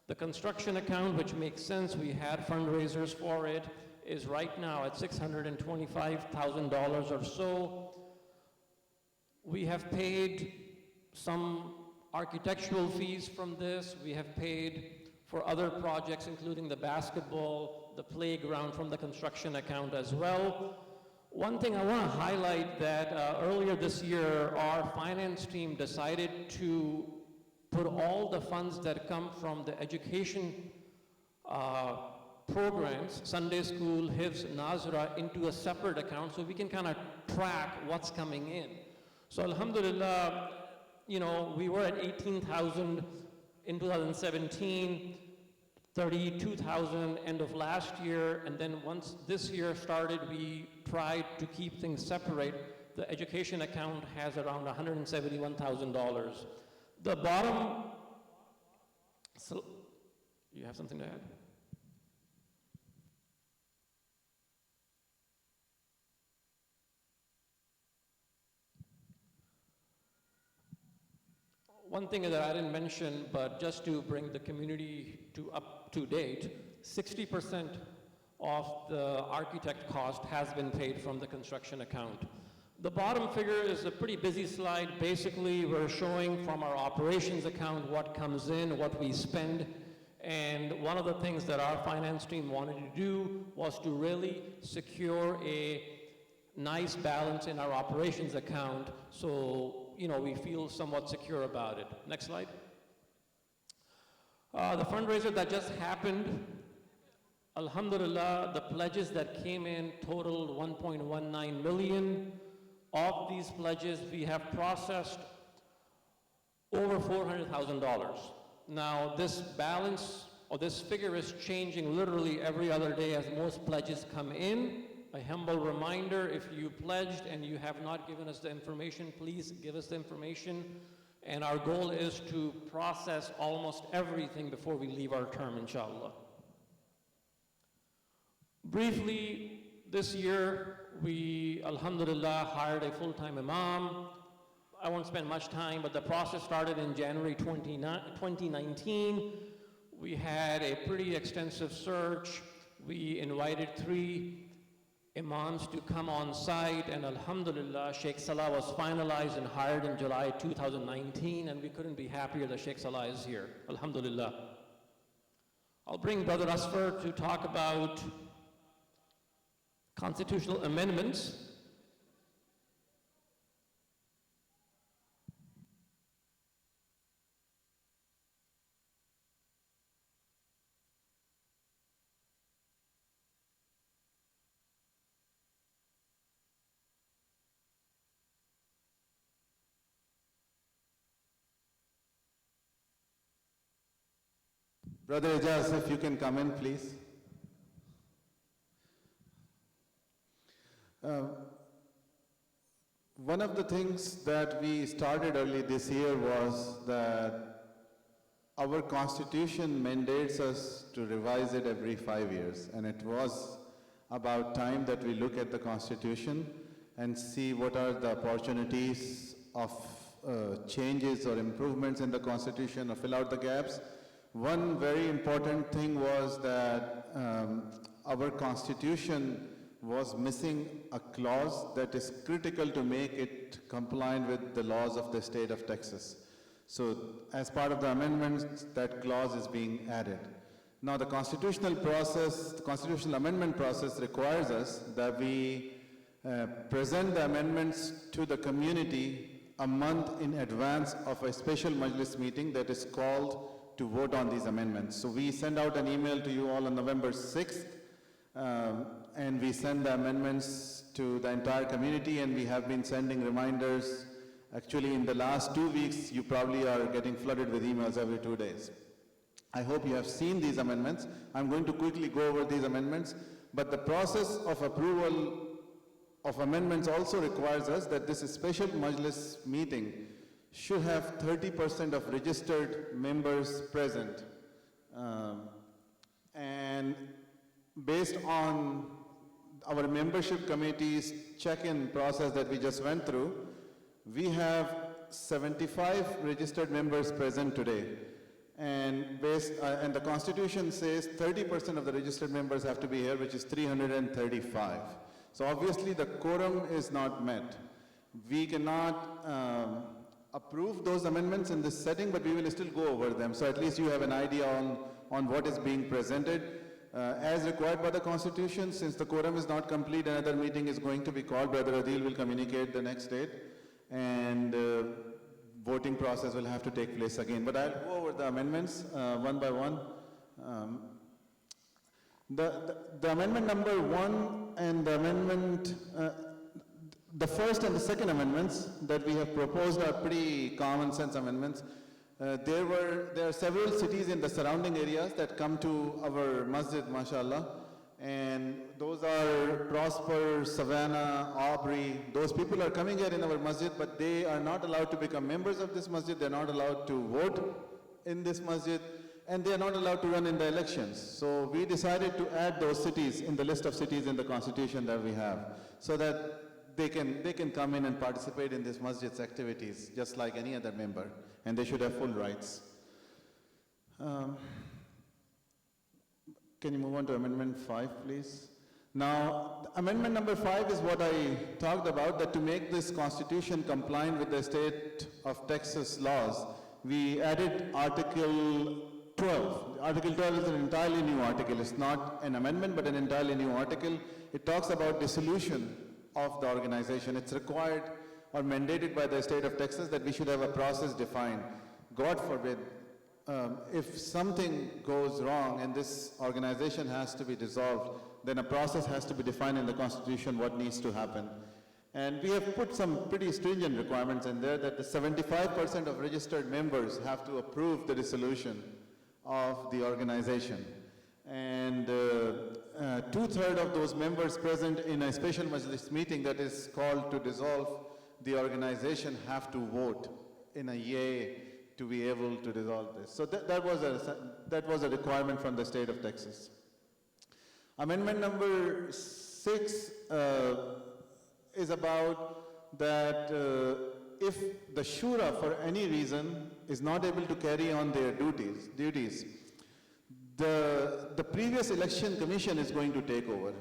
The construction account, which makes sense, we had fundraisers for it, is right now at $625,000 or so. We have paid some architectural fees from this. We have paid for other projects, including the basketball, the playground, from the construction account as well. One thing I want to highlight that earlier this year, our finance team decided to put all the funds that come from the education programs, Sunday school, Hifz, Nazra, into a separate account so we can kind of track what's coming in. So alhamdulillah, we were at 18,000 in 2017, 32,000 end of last year, and then once this year started, we tried to keep things separate. The education account has around $171,000. The bottom, so you have something to add? One thing that I didn't mention, but just to bring the community up to date, 60% of the architect cost has been paid from the construction account. The bottom figure is a pretty busy slide. Basically, we're showing from our operations account what comes in, what we spend, and one of the things that our finance team wanted to do was to really secure a nice balance in our operations account, so we feel somewhat secure about it. Next slide. The fundraiser that just happened, alhamdulillah, the pledges that came in totaled 1.19 million. Of these pledges, we have processed over $400,000. Now, this balance, or this figure, is changing literally every other day as most pledges come in. A humble reminder, if you pledged and you have not given us the information, please give us the information And our goal is to process almost everything before we leave our term, inshallah. Briefly, this year, we, alhamdulillah, hired a full-time imam. I won't spend much time, but the process started in January 2019. We had a pretty extensive search. We invited 3 imams to come on site, and alhamdulillah, Sheikh Salah was finalized and hired in July 2019, and we couldn't be happier that Sheikh Salah is here, alhamdulillah. I'll bring Brother Asfar to talk about constitutional amendments. Brother Ijaz, if you can come in, please. One of the things that we started early this year was that our constitution mandates us to revise it every 5 years, and it was about time that we look at the constitution and see what are the opportunities of changes or improvements in the constitution or fill out the gaps. One very important thing was that our constitution was missing a clause that is critical to make it compliant with the laws of the state of Texas. So as part of the amendments, that clause is being added. Now the constitutional amendment process requires us that we present the amendments to the community a month in advance of a special Majlis meeting that is called to vote on these amendments. So we send out an email to you all on November 6th, and we send the amendments to the entire community, and we have been sending reminders. Actually, in the last 2 weeks, you probably are getting flooded with emails every 2 days. I hope you have seen these amendments. I'm going to quickly go over these amendments, but the process of approval of amendments also requires us that this special Majlis meeting should have 30% of registered members present. And based on our membership committee's check-in process that we just went through, we have 75 registered members present today. And the Constitution says 30% of the registered members have to be here, which is 335. So obviously the quorum is not met. We cannot approve those amendments in this setting, but we will still go over them. So at least you have an idea on what is being presented. As required by the Constitution, since the quorum is not complete, another meeting is going to be called. Brother Adil will communicate the next date, and voting process will have to take place again. But I'll go over the amendments one by one. The amendment number 1 and the amendment, the first and the second amendments that we have proposed are pretty common sense amendments. There are several cities in the surrounding areas that come to our masjid, mashallah, and those are Prosper, Savannah, Aubrey. Those people are coming here in our masjid, but they are not allowed to become members of this masjid. They're not allowed to vote in this masjid, and they are not allowed to run in the elections. So we decided to add those cities in the list of cities in the constitution that we have, so that they can come in and participate in this masjid's activities just like any other member, and they should have full rights. Can you move on to Amendment 5, please? Now, Amendment number 5 is what I talked about, that to make this constitution compliant with the state of Texas laws, we added Article 12. Article 12 is an entirely new article. It's not an amendment, but an entirely new article. It talks about dissolution of the organization. It's required or mandated by the state of Texas that we should have a process defined. God forbid, if something goes wrong and this organization has to be dissolved, then a process has to be defined in the Constitution what needs to happen. And we have put some pretty stringent requirements in there that the 75% of registered members have to approve the dissolution of the organization. And 2/3 of those members present in a special Majlis meeting that is called to dissolve the organization have to vote in a yay to be able to resolve this. So that was a requirement from the state of Texas. Amendment number 6 is about that if the Shura, for any reason, is not able to carry on their duties, the previous election commission is going to take over.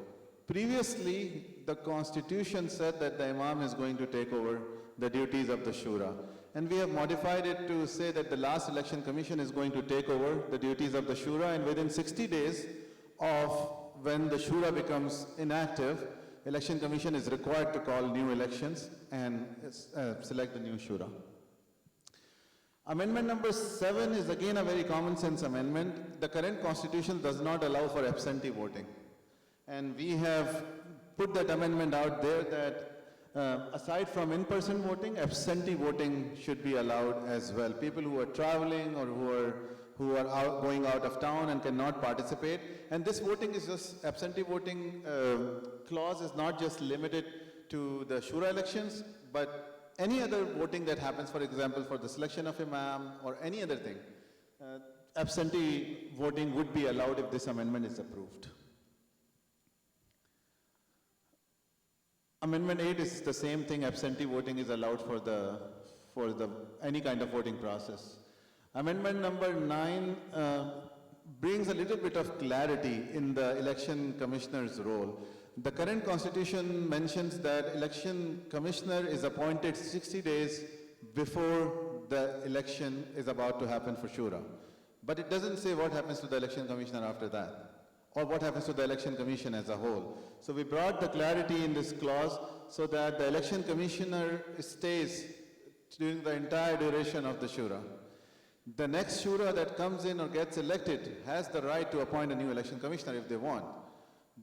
Previously, the constitution said that the Imam is going to take over the duties of the Shura. And we have modified it to say that the last election commission is going to take over the duties of the Shura, and within 60 days of when the Shura becomes inactive, election commission is required to call new elections and select the new Shura. Amendment number 7 is again a very common sense amendment. The current constitution does not allow for absentee voting. And we have put that amendment out there that aside from in-person voting, absentee voting should be allowed as well. People who are traveling or who are going out of town and cannot participate. And this voting is just, absentee voting clause is not just limited to the Shura elections, but any other voting that happens, for example, for the selection of Imam or any other thing, absentee voting would be allowed if this amendment is approved. Amendment 8 is the same thing. Absentee voting is allowed for any kind of voting process. Amendment number 9 brings a little bit of clarity in the election commissioner's role. The current constitution mentions that election commissioner is appointed 60 days before the election is about to happen for Shura. But it doesn't say what happens to the election commissioner after that, or what happens to the election commission as a whole. So we brought the clarity in this clause so that the election commissioner stays during the entire duration of the Shura. The next Shura that comes in or gets elected has the right to appoint a new election commissioner if they want.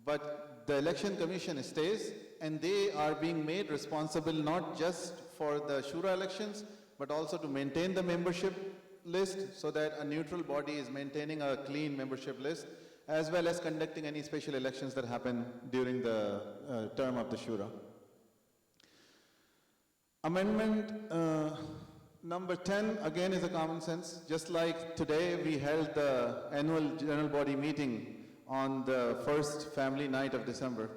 But the election commission stays, and they are being made responsible not just for the Shura elections, but also to maintain the membership list so that a neutral body is maintaining a clean membership list, as well as conducting any special elections that happen during the term of the Shura. Amendment number 10 again is a common sense. Just like today we held the annual general body meeting on the first family night of December.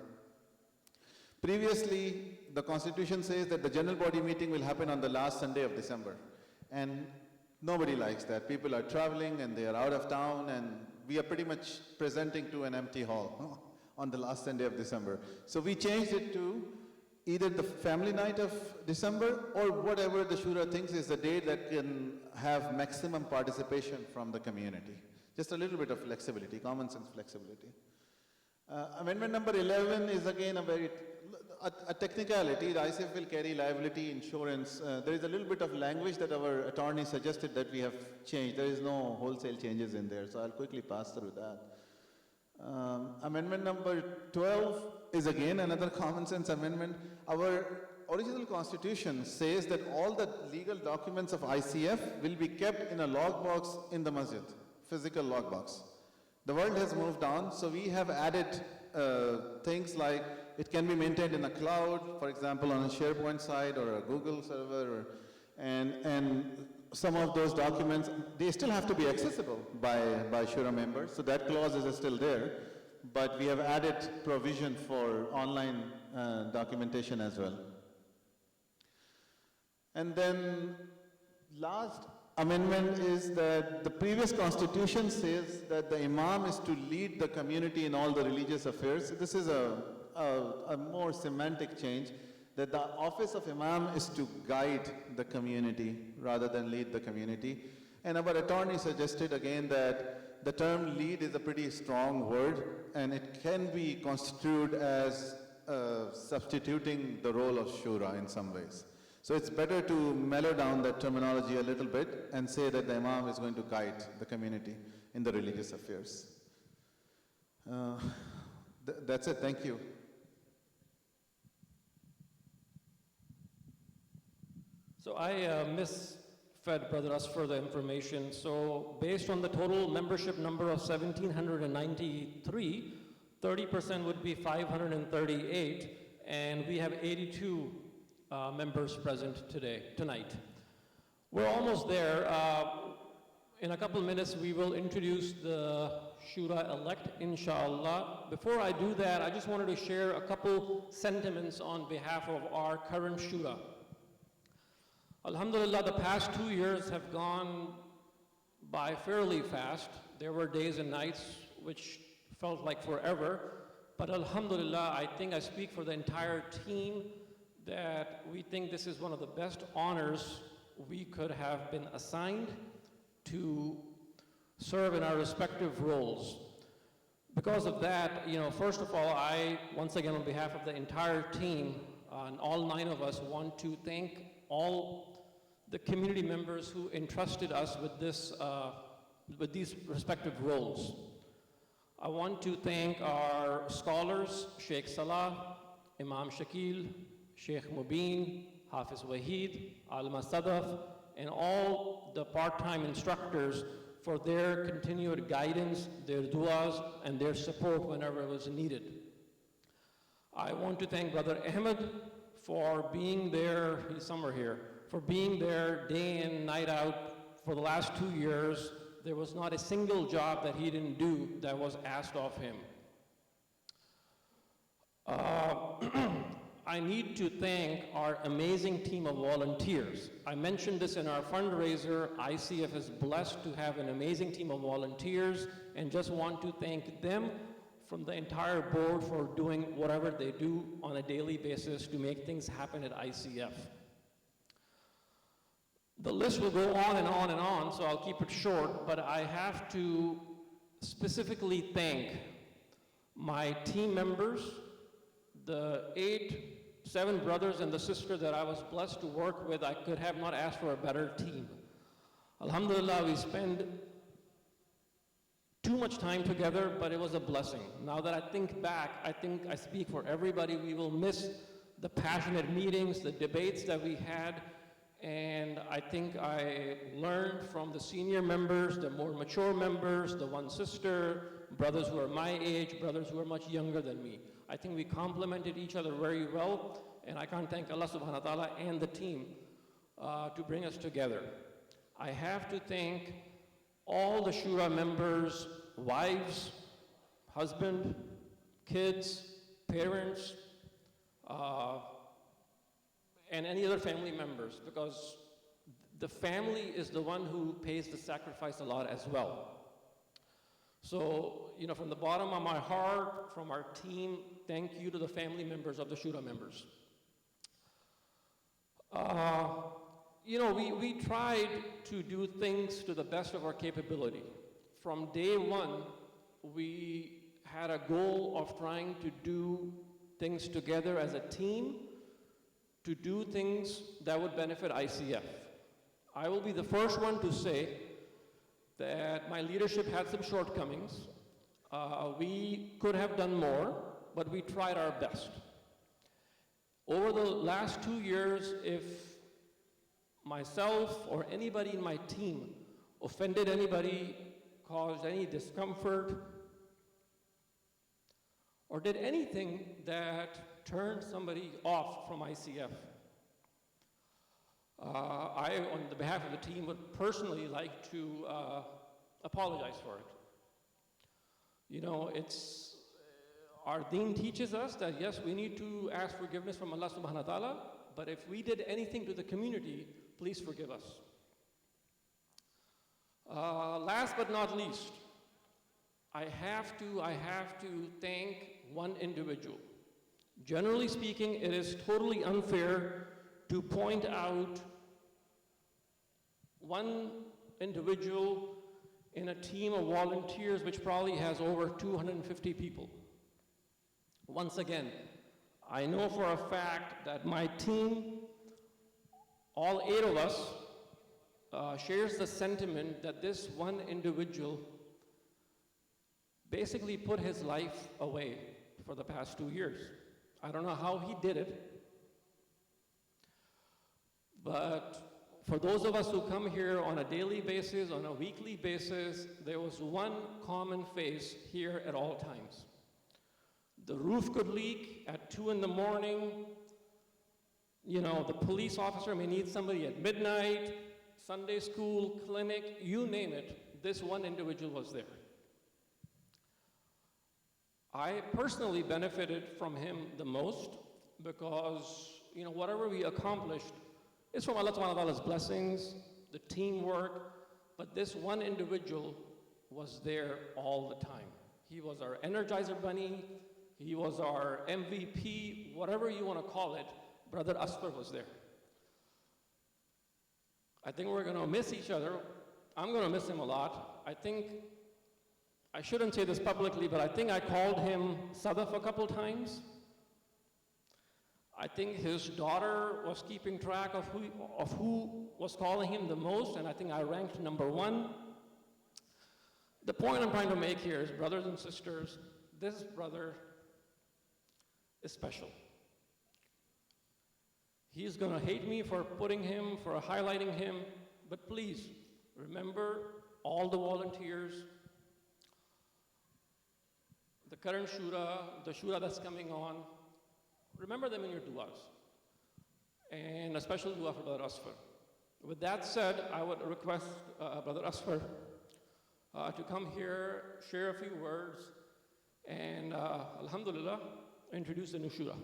Previously, the constitution says that the general body meeting will happen on the last Sunday of December. And nobody likes that. People are traveling and they are out of town, and we are pretty much presenting to an empty hall on the last Sunday of December. So we changed it to either the family night of December or whatever the Shura thinks is the day that can have maximum participation from the community. Just a little bit of flexibility, common sense flexibility. Amendment number 11 is again a technicality. The ICF will carry liability insurance. There is a little bit of language that our attorney suggested that we have changed. There is no wholesale changes in there, so I'll quickly pass through that. Amendment number 12 is again another common sense amendment. Our original constitution says that all the legal documents of ICF will be kept in a logbox in the masjid. Physical logbox. The world has moved on, so we have added things like it can be maintained in a cloud, for example, on a SharePoint site or a Google server, and some of those documents, they still have to be accessible by Shura members, so that clause is still there, but we have added provision for online documentation as well. And then last amendment is that the previous constitution says that the Imam is to lead the community in all the religious affairs. This is a more semantic change, that the office of Imam is to guide the community rather than lead the community. And our attorney suggested again that the term lead is a pretty strong word, and it can be construed as substituting the role of Shura in some ways. So it's better to mellow down that terminology a little bit and say that the Imam is going to guide the community in the religious affairs. That's it, thank you. So I misfed Brother Asfar the information. So based on the total membership number of 1,793, 30% would be 538, and we have 82 members present tonight. We're almost there. In a couple of minutes, we will introduce the Shura-elect, inshallah. Before I do that, I just wanted to share a couple sentiments on behalf of our current Shura. Alhamdulillah, the past 2 years have gone by fairly fast. There were days and nights which felt like forever, but alhamdulillah, I think I speak for the entire team that we think this is one of the best honors we could have been assigned to serve in our respective roles. Because of that, first of all, I, once again, on behalf of the entire team, and all 9 of us, want to thank all the community members who entrusted us with with these respective roles. I want to thank our scholars, Sheikh Salah, Imam Shakil, Sheikh Mubin, Hafiz Wahid, Alma Sadaf, and all the part-time instructors for their continued guidance, their du'as, and their support whenever it was needed. I want to thank Brother Ahmed for being there, he's somewhere here, for being there day in, night out for the last 2 years. There was not a single job that he didn't do that was asked of him. I need to thank our amazing team of volunteers. I mentioned this in our fundraiser. ICF is blessed to have an amazing team of volunteers, and just want to thank them from the entire board for doing whatever they do on a daily basis to make things happen at ICF. The list will go on and on and on, so I'll keep it short, but I have to specifically thank my team members, the 7 brothers and the sister that I was blessed to work with. I could have not asked for a better team. Alhamdulillah, we spend too much time together, but it was a blessing. Now that I think back, I think I speak for everybody. We will miss the passionate meetings, the debates that we had, and I think I learned from the senior members, the more mature members, the one sister, brothers who are my age, brothers who are much younger than me. I think we complemented each other very well, and I can't thank Allah subhanahu wa ta'ala and the team to bring us together. I have to thank all the Shura members, wives, husband, kids, parents, and any other family members, because the family is the one who pays the sacrifice a lot as well. So, from the bottom of my heart, from our team, thank you to the family members of the Shura members. We tried to do things to the best of our capability. From day one, we had a goal of trying to do things together as a team, to do things that would benefit ICF. I will be the first one to say that my leadership had some shortcomings. We could have done more, but we tried our best. Over the last 2 years, if myself or anybody in my team offended anybody, caused any discomfort, or did anything that turned somebody off from ICF, I, on the behalf of the team, would personally like to apologize for it. Our deen teaches us that yes, we need to ask forgiveness from Allah subhanahu wa ta'ala, but if we did anything to the community, please forgive us. Last but not least, I have to thank one individual. Generally speaking, it is totally unfair to point out one individual in a team of volunteers which probably has over 250 people. Once again, I know for a fact that my team, all 8 of us, shares the sentiment that this one individual basically put his life away for the past 2 years. I don't know how he did it, but for those of us who come here on a daily basis, on a weekly basis, there was one common face here at all times. The roof could leak at 2 in the morning. The police officer may need somebody at midnight. Sunday school, clinic, you name it, this one individual was there. I personally benefited from him the most because, whatever we accomplished is from Allah subhanahu wa ta'ala's blessings, the teamwork, but this one individual was there all the time. He was our Energizer Bunny, he was our MVP, whatever you want to call it, Brother Asfar was there. I think we're going to miss each other. I'm going to miss him a lot. I shouldn't say this publicly, but I think I called him Sadaf a couple times. I think his daughter was keeping track of who was calling him the most, and I think I ranked number 1. The point I'm trying to make here is, brothers and sisters, this brother is special. He's going to hate me for putting him, for highlighting him, but please remember all the volunteers, the current shura, the shura that's coming on. Remember them in your du'as. And a special du'a for Brother Asfar. With that said, I would request Brother Asfar to come here, share a few words, and alhamdulillah, introduce the new shura.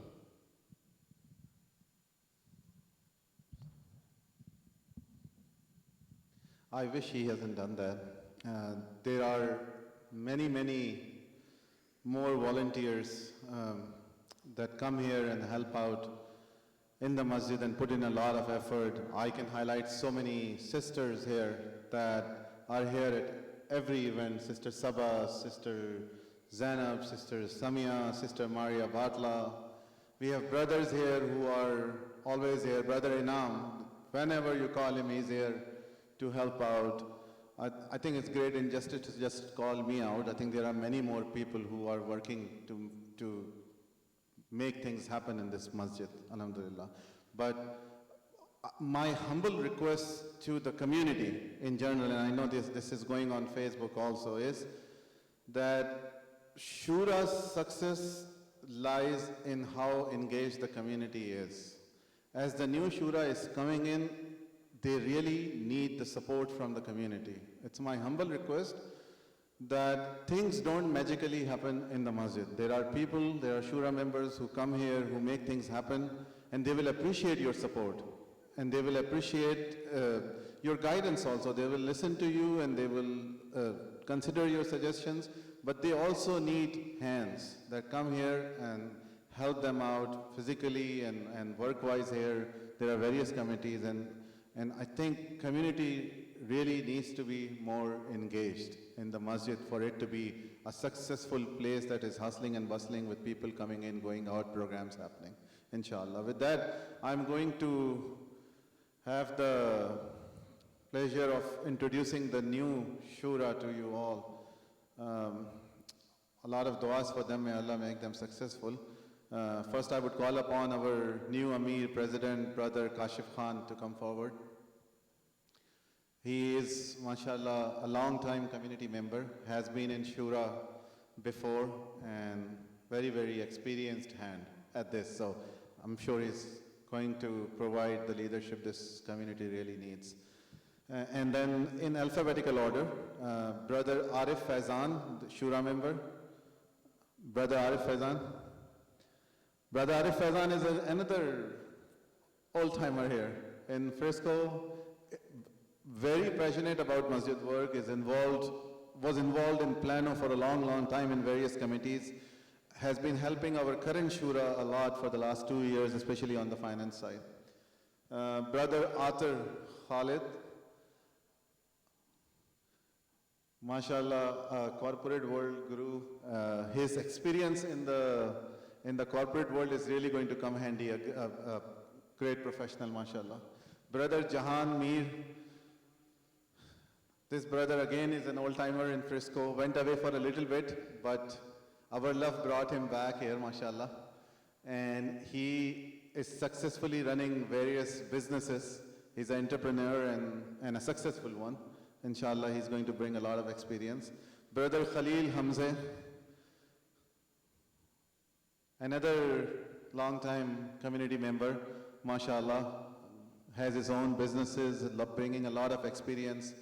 I wish he hasn't done that. There are many, many more volunteers that come here and help out in the masjid and put in a lot of effort. I can highlight so many sisters here that are here at every event. Sister Saba, Sister Zainab, Sister Samia, Sister Maria Batla. We have brothers here who are always here. Brother Inam, whenever you call him, he's here to help out. I think it's great injustice to just call me out. I think there are many more people who are working to make things happen in this masjid, alhamdulillah. But my humble request to the community in general, and I know this is going on Facebook also, is that Shura's success lies in how engaged the community is. As the new Shura is coming in, they really need the support from the community. It's my humble request that things don't magically happen in the masjid. There are people, there are Shura members who come here, who make things happen, and they will appreciate your support. And they will appreciate your guidance also. They will listen to you and they will consider your suggestions, but they also need hands that come here and help them out physically and work-wise here. There are various committees, and I think community really needs to be more engaged in the masjid for it to be a successful place that is hustling and bustling with people coming in, going out, programs happening, inshallah. With that, I'm going to have the pleasure of introducing the new Shura to you all. A lot of du'as for them, may Allah make them successful. First, I would call upon our new Amir, President, Brother Kashif Khan, to come forward. He is, mashallah, a long-time community member, has been in Shura before, and very, very experienced hand at this. So I'm sure he's going to provide the leadership this community really needs. And then in alphabetical order, Brother Arif Faizan, the Shura member. Brother Arif Faizan. Brother Arif Faizan is another old-timer here in Frisco, very passionate about masjid work, was involved in Plano for a long, long time in various committees, has been helping our current Shura a lot for the last 2 years, especially on the finance side. Brother Atar Khalid, mashallah, corporate world guru. His experience in the corporate world is really going to come handy, a great professional, mashallah. Brother Jahan Mir, this brother again is an old-timer in Frisco, went away for a little bit, but our love brought him back here, mashallah. And he is successfully running various businesses. He's an entrepreneur and a successful one. Inshallah, he's going to bring a lot of experience. Brother Khalil Hamze, another long-time community member, mashallah. has his own businesses, bringing a lot of experience.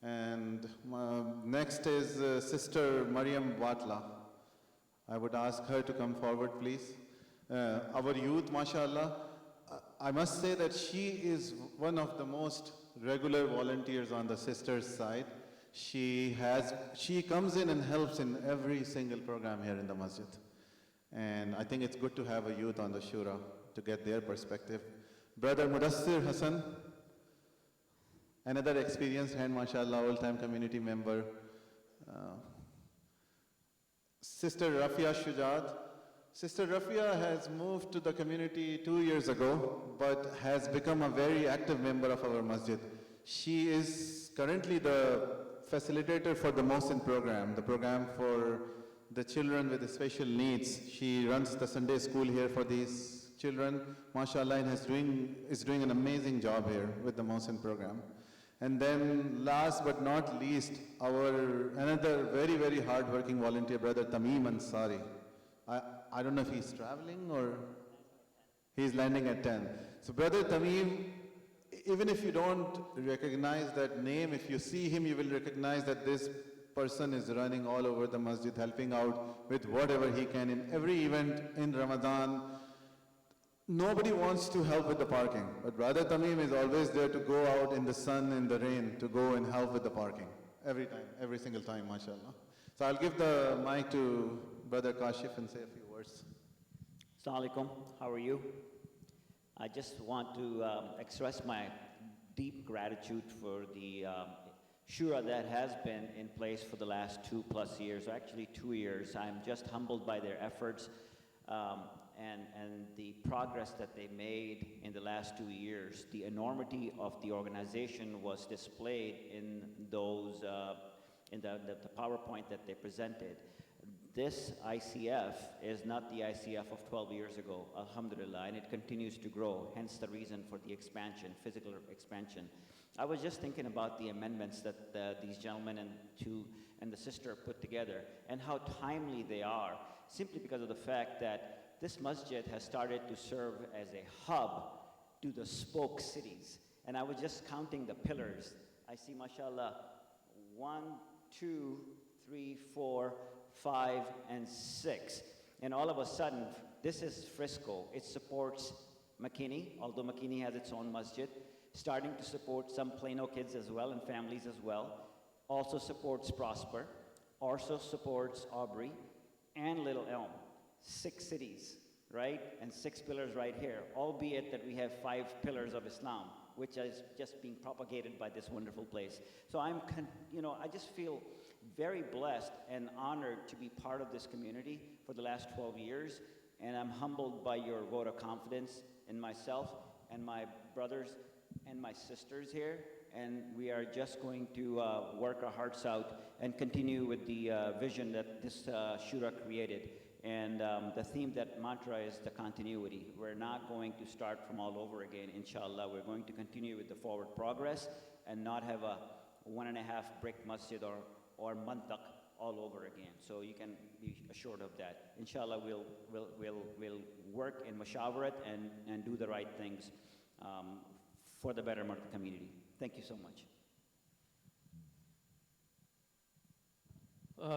And next is Sister Mariam Watla. I would ask her to come forward, please. Our youth, mashallah, I must say that she is one of the most regular volunteers on the sisters' side. She comes in and helps in every single program here in the masjid. And I think it's good to have a youth on the shura to get their perspective. Brother Mudassir Hassan, another experienced hand, mashallah, all-time community member. Sister Rafia Shujat. Sister Rafia has moved to the community 2 years ago, but has become a very active member of our masjid. She is currently the facilitator for the Mohsin program, the program for the children with special needs. She runs the Sunday school here for these children, mashallah, and is doing an amazing job here with the Mohsin program. And then last but not least, our another very, very hard-working volunteer, Brother Tamim Ansari. I don't know if he's traveling or he's landing at 10. So Brother Tamim, even if you don't recognize that name, if you see him, you will recognize that this person is running all over the masjid, helping out with whatever he can in every event in Ramadan. Nobody wants to help with the parking, but Brother Tamim is always there to go out in the sun, in the rain, to go and help with the parking. Every time, every single time, mashallah. So I'll give the mic to Brother Kashif and say a few words. Assalamu alaikum, how are you? I just want to express my deep gratitude for the shura that has been in place for the last 2+ years, or actually 2 years. I'm just humbled by their efforts and the progress that they made in the last 2 years. The enormity of the organization was displayed in those, in the PowerPoint that they presented. This ICF is not the ICF of 12 years ago, alhamdulillah, and it continues to grow, hence the reason for the expansion, physical expansion. I was just thinking about the amendments that these gentlemen and the sister put together, and how timely they are, simply because of the fact that this masjid has started to serve as a hub to the spoke cities. And I was just counting the pillars. I see, mashallah, 1, 2, 3, 4, 5, and 6. And all of a sudden, this is Frisco. It supports McKinney, although McKinney has its own masjid, starting to support some Plano kids as well and families as well. Also supports Prosper, also supports Aubrey and Little Elm. 6 cities, right? And 6 pillars right here, albeit that we have 5 pillars of Islam, which is just being propagated by this wonderful place. So I just feel very blessed and honored to be part of this community for the last 12 years, and I'm humbled by your vote of confidence in myself and my brothers and my sisters here, and we are just going to work our hearts out and continue with the vision that this shura created. And the theme, that mantra, is the continuity. We're not going to start from all over again, inshallah. We're going to continue with the forward progress and not have a 1.5 brick masjid or mantak all over again. So you can be assured of that. Inshallah, we'll work in mushawarat and do the right things for the betterment of the community. Thank you so much.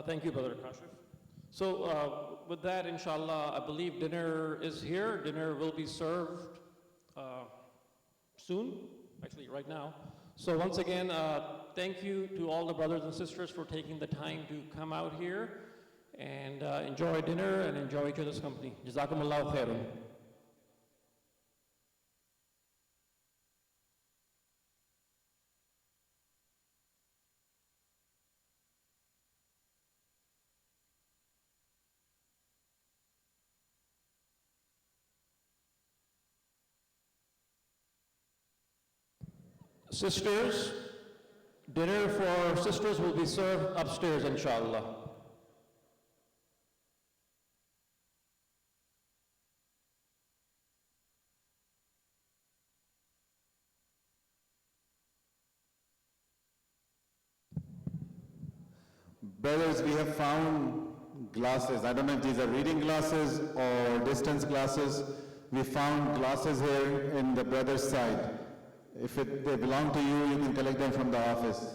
Thank you, Brother Kashif. So with that, inshallah, I believe dinner is here. Dinner will be served soon, actually right now. So once again, thank you to all the brothers and sisters for taking the time to come out here and enjoy dinner and enjoy each other's company. Jazakumullahu khairan. Sisters, dinner for sisters will be served upstairs, inshallah. Brothers, we have found glasses. I don't know if these are reading glasses or distance glasses. We found glasses here in the brother's side. If they belong to you, you can collect them from the office.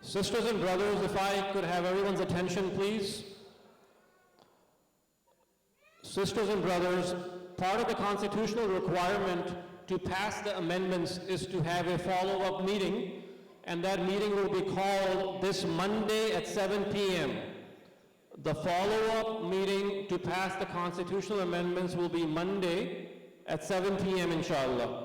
Sisters and brothers, if I could have everyone's attention, please. Sisters and brothers, part of the constitutional requirement to pass the amendments is to have a follow-up meeting, and that meeting will be called this Monday at 7 p.m. The follow-up meeting to pass the constitutional amendments will be Monday at 7 p.m. inshallah.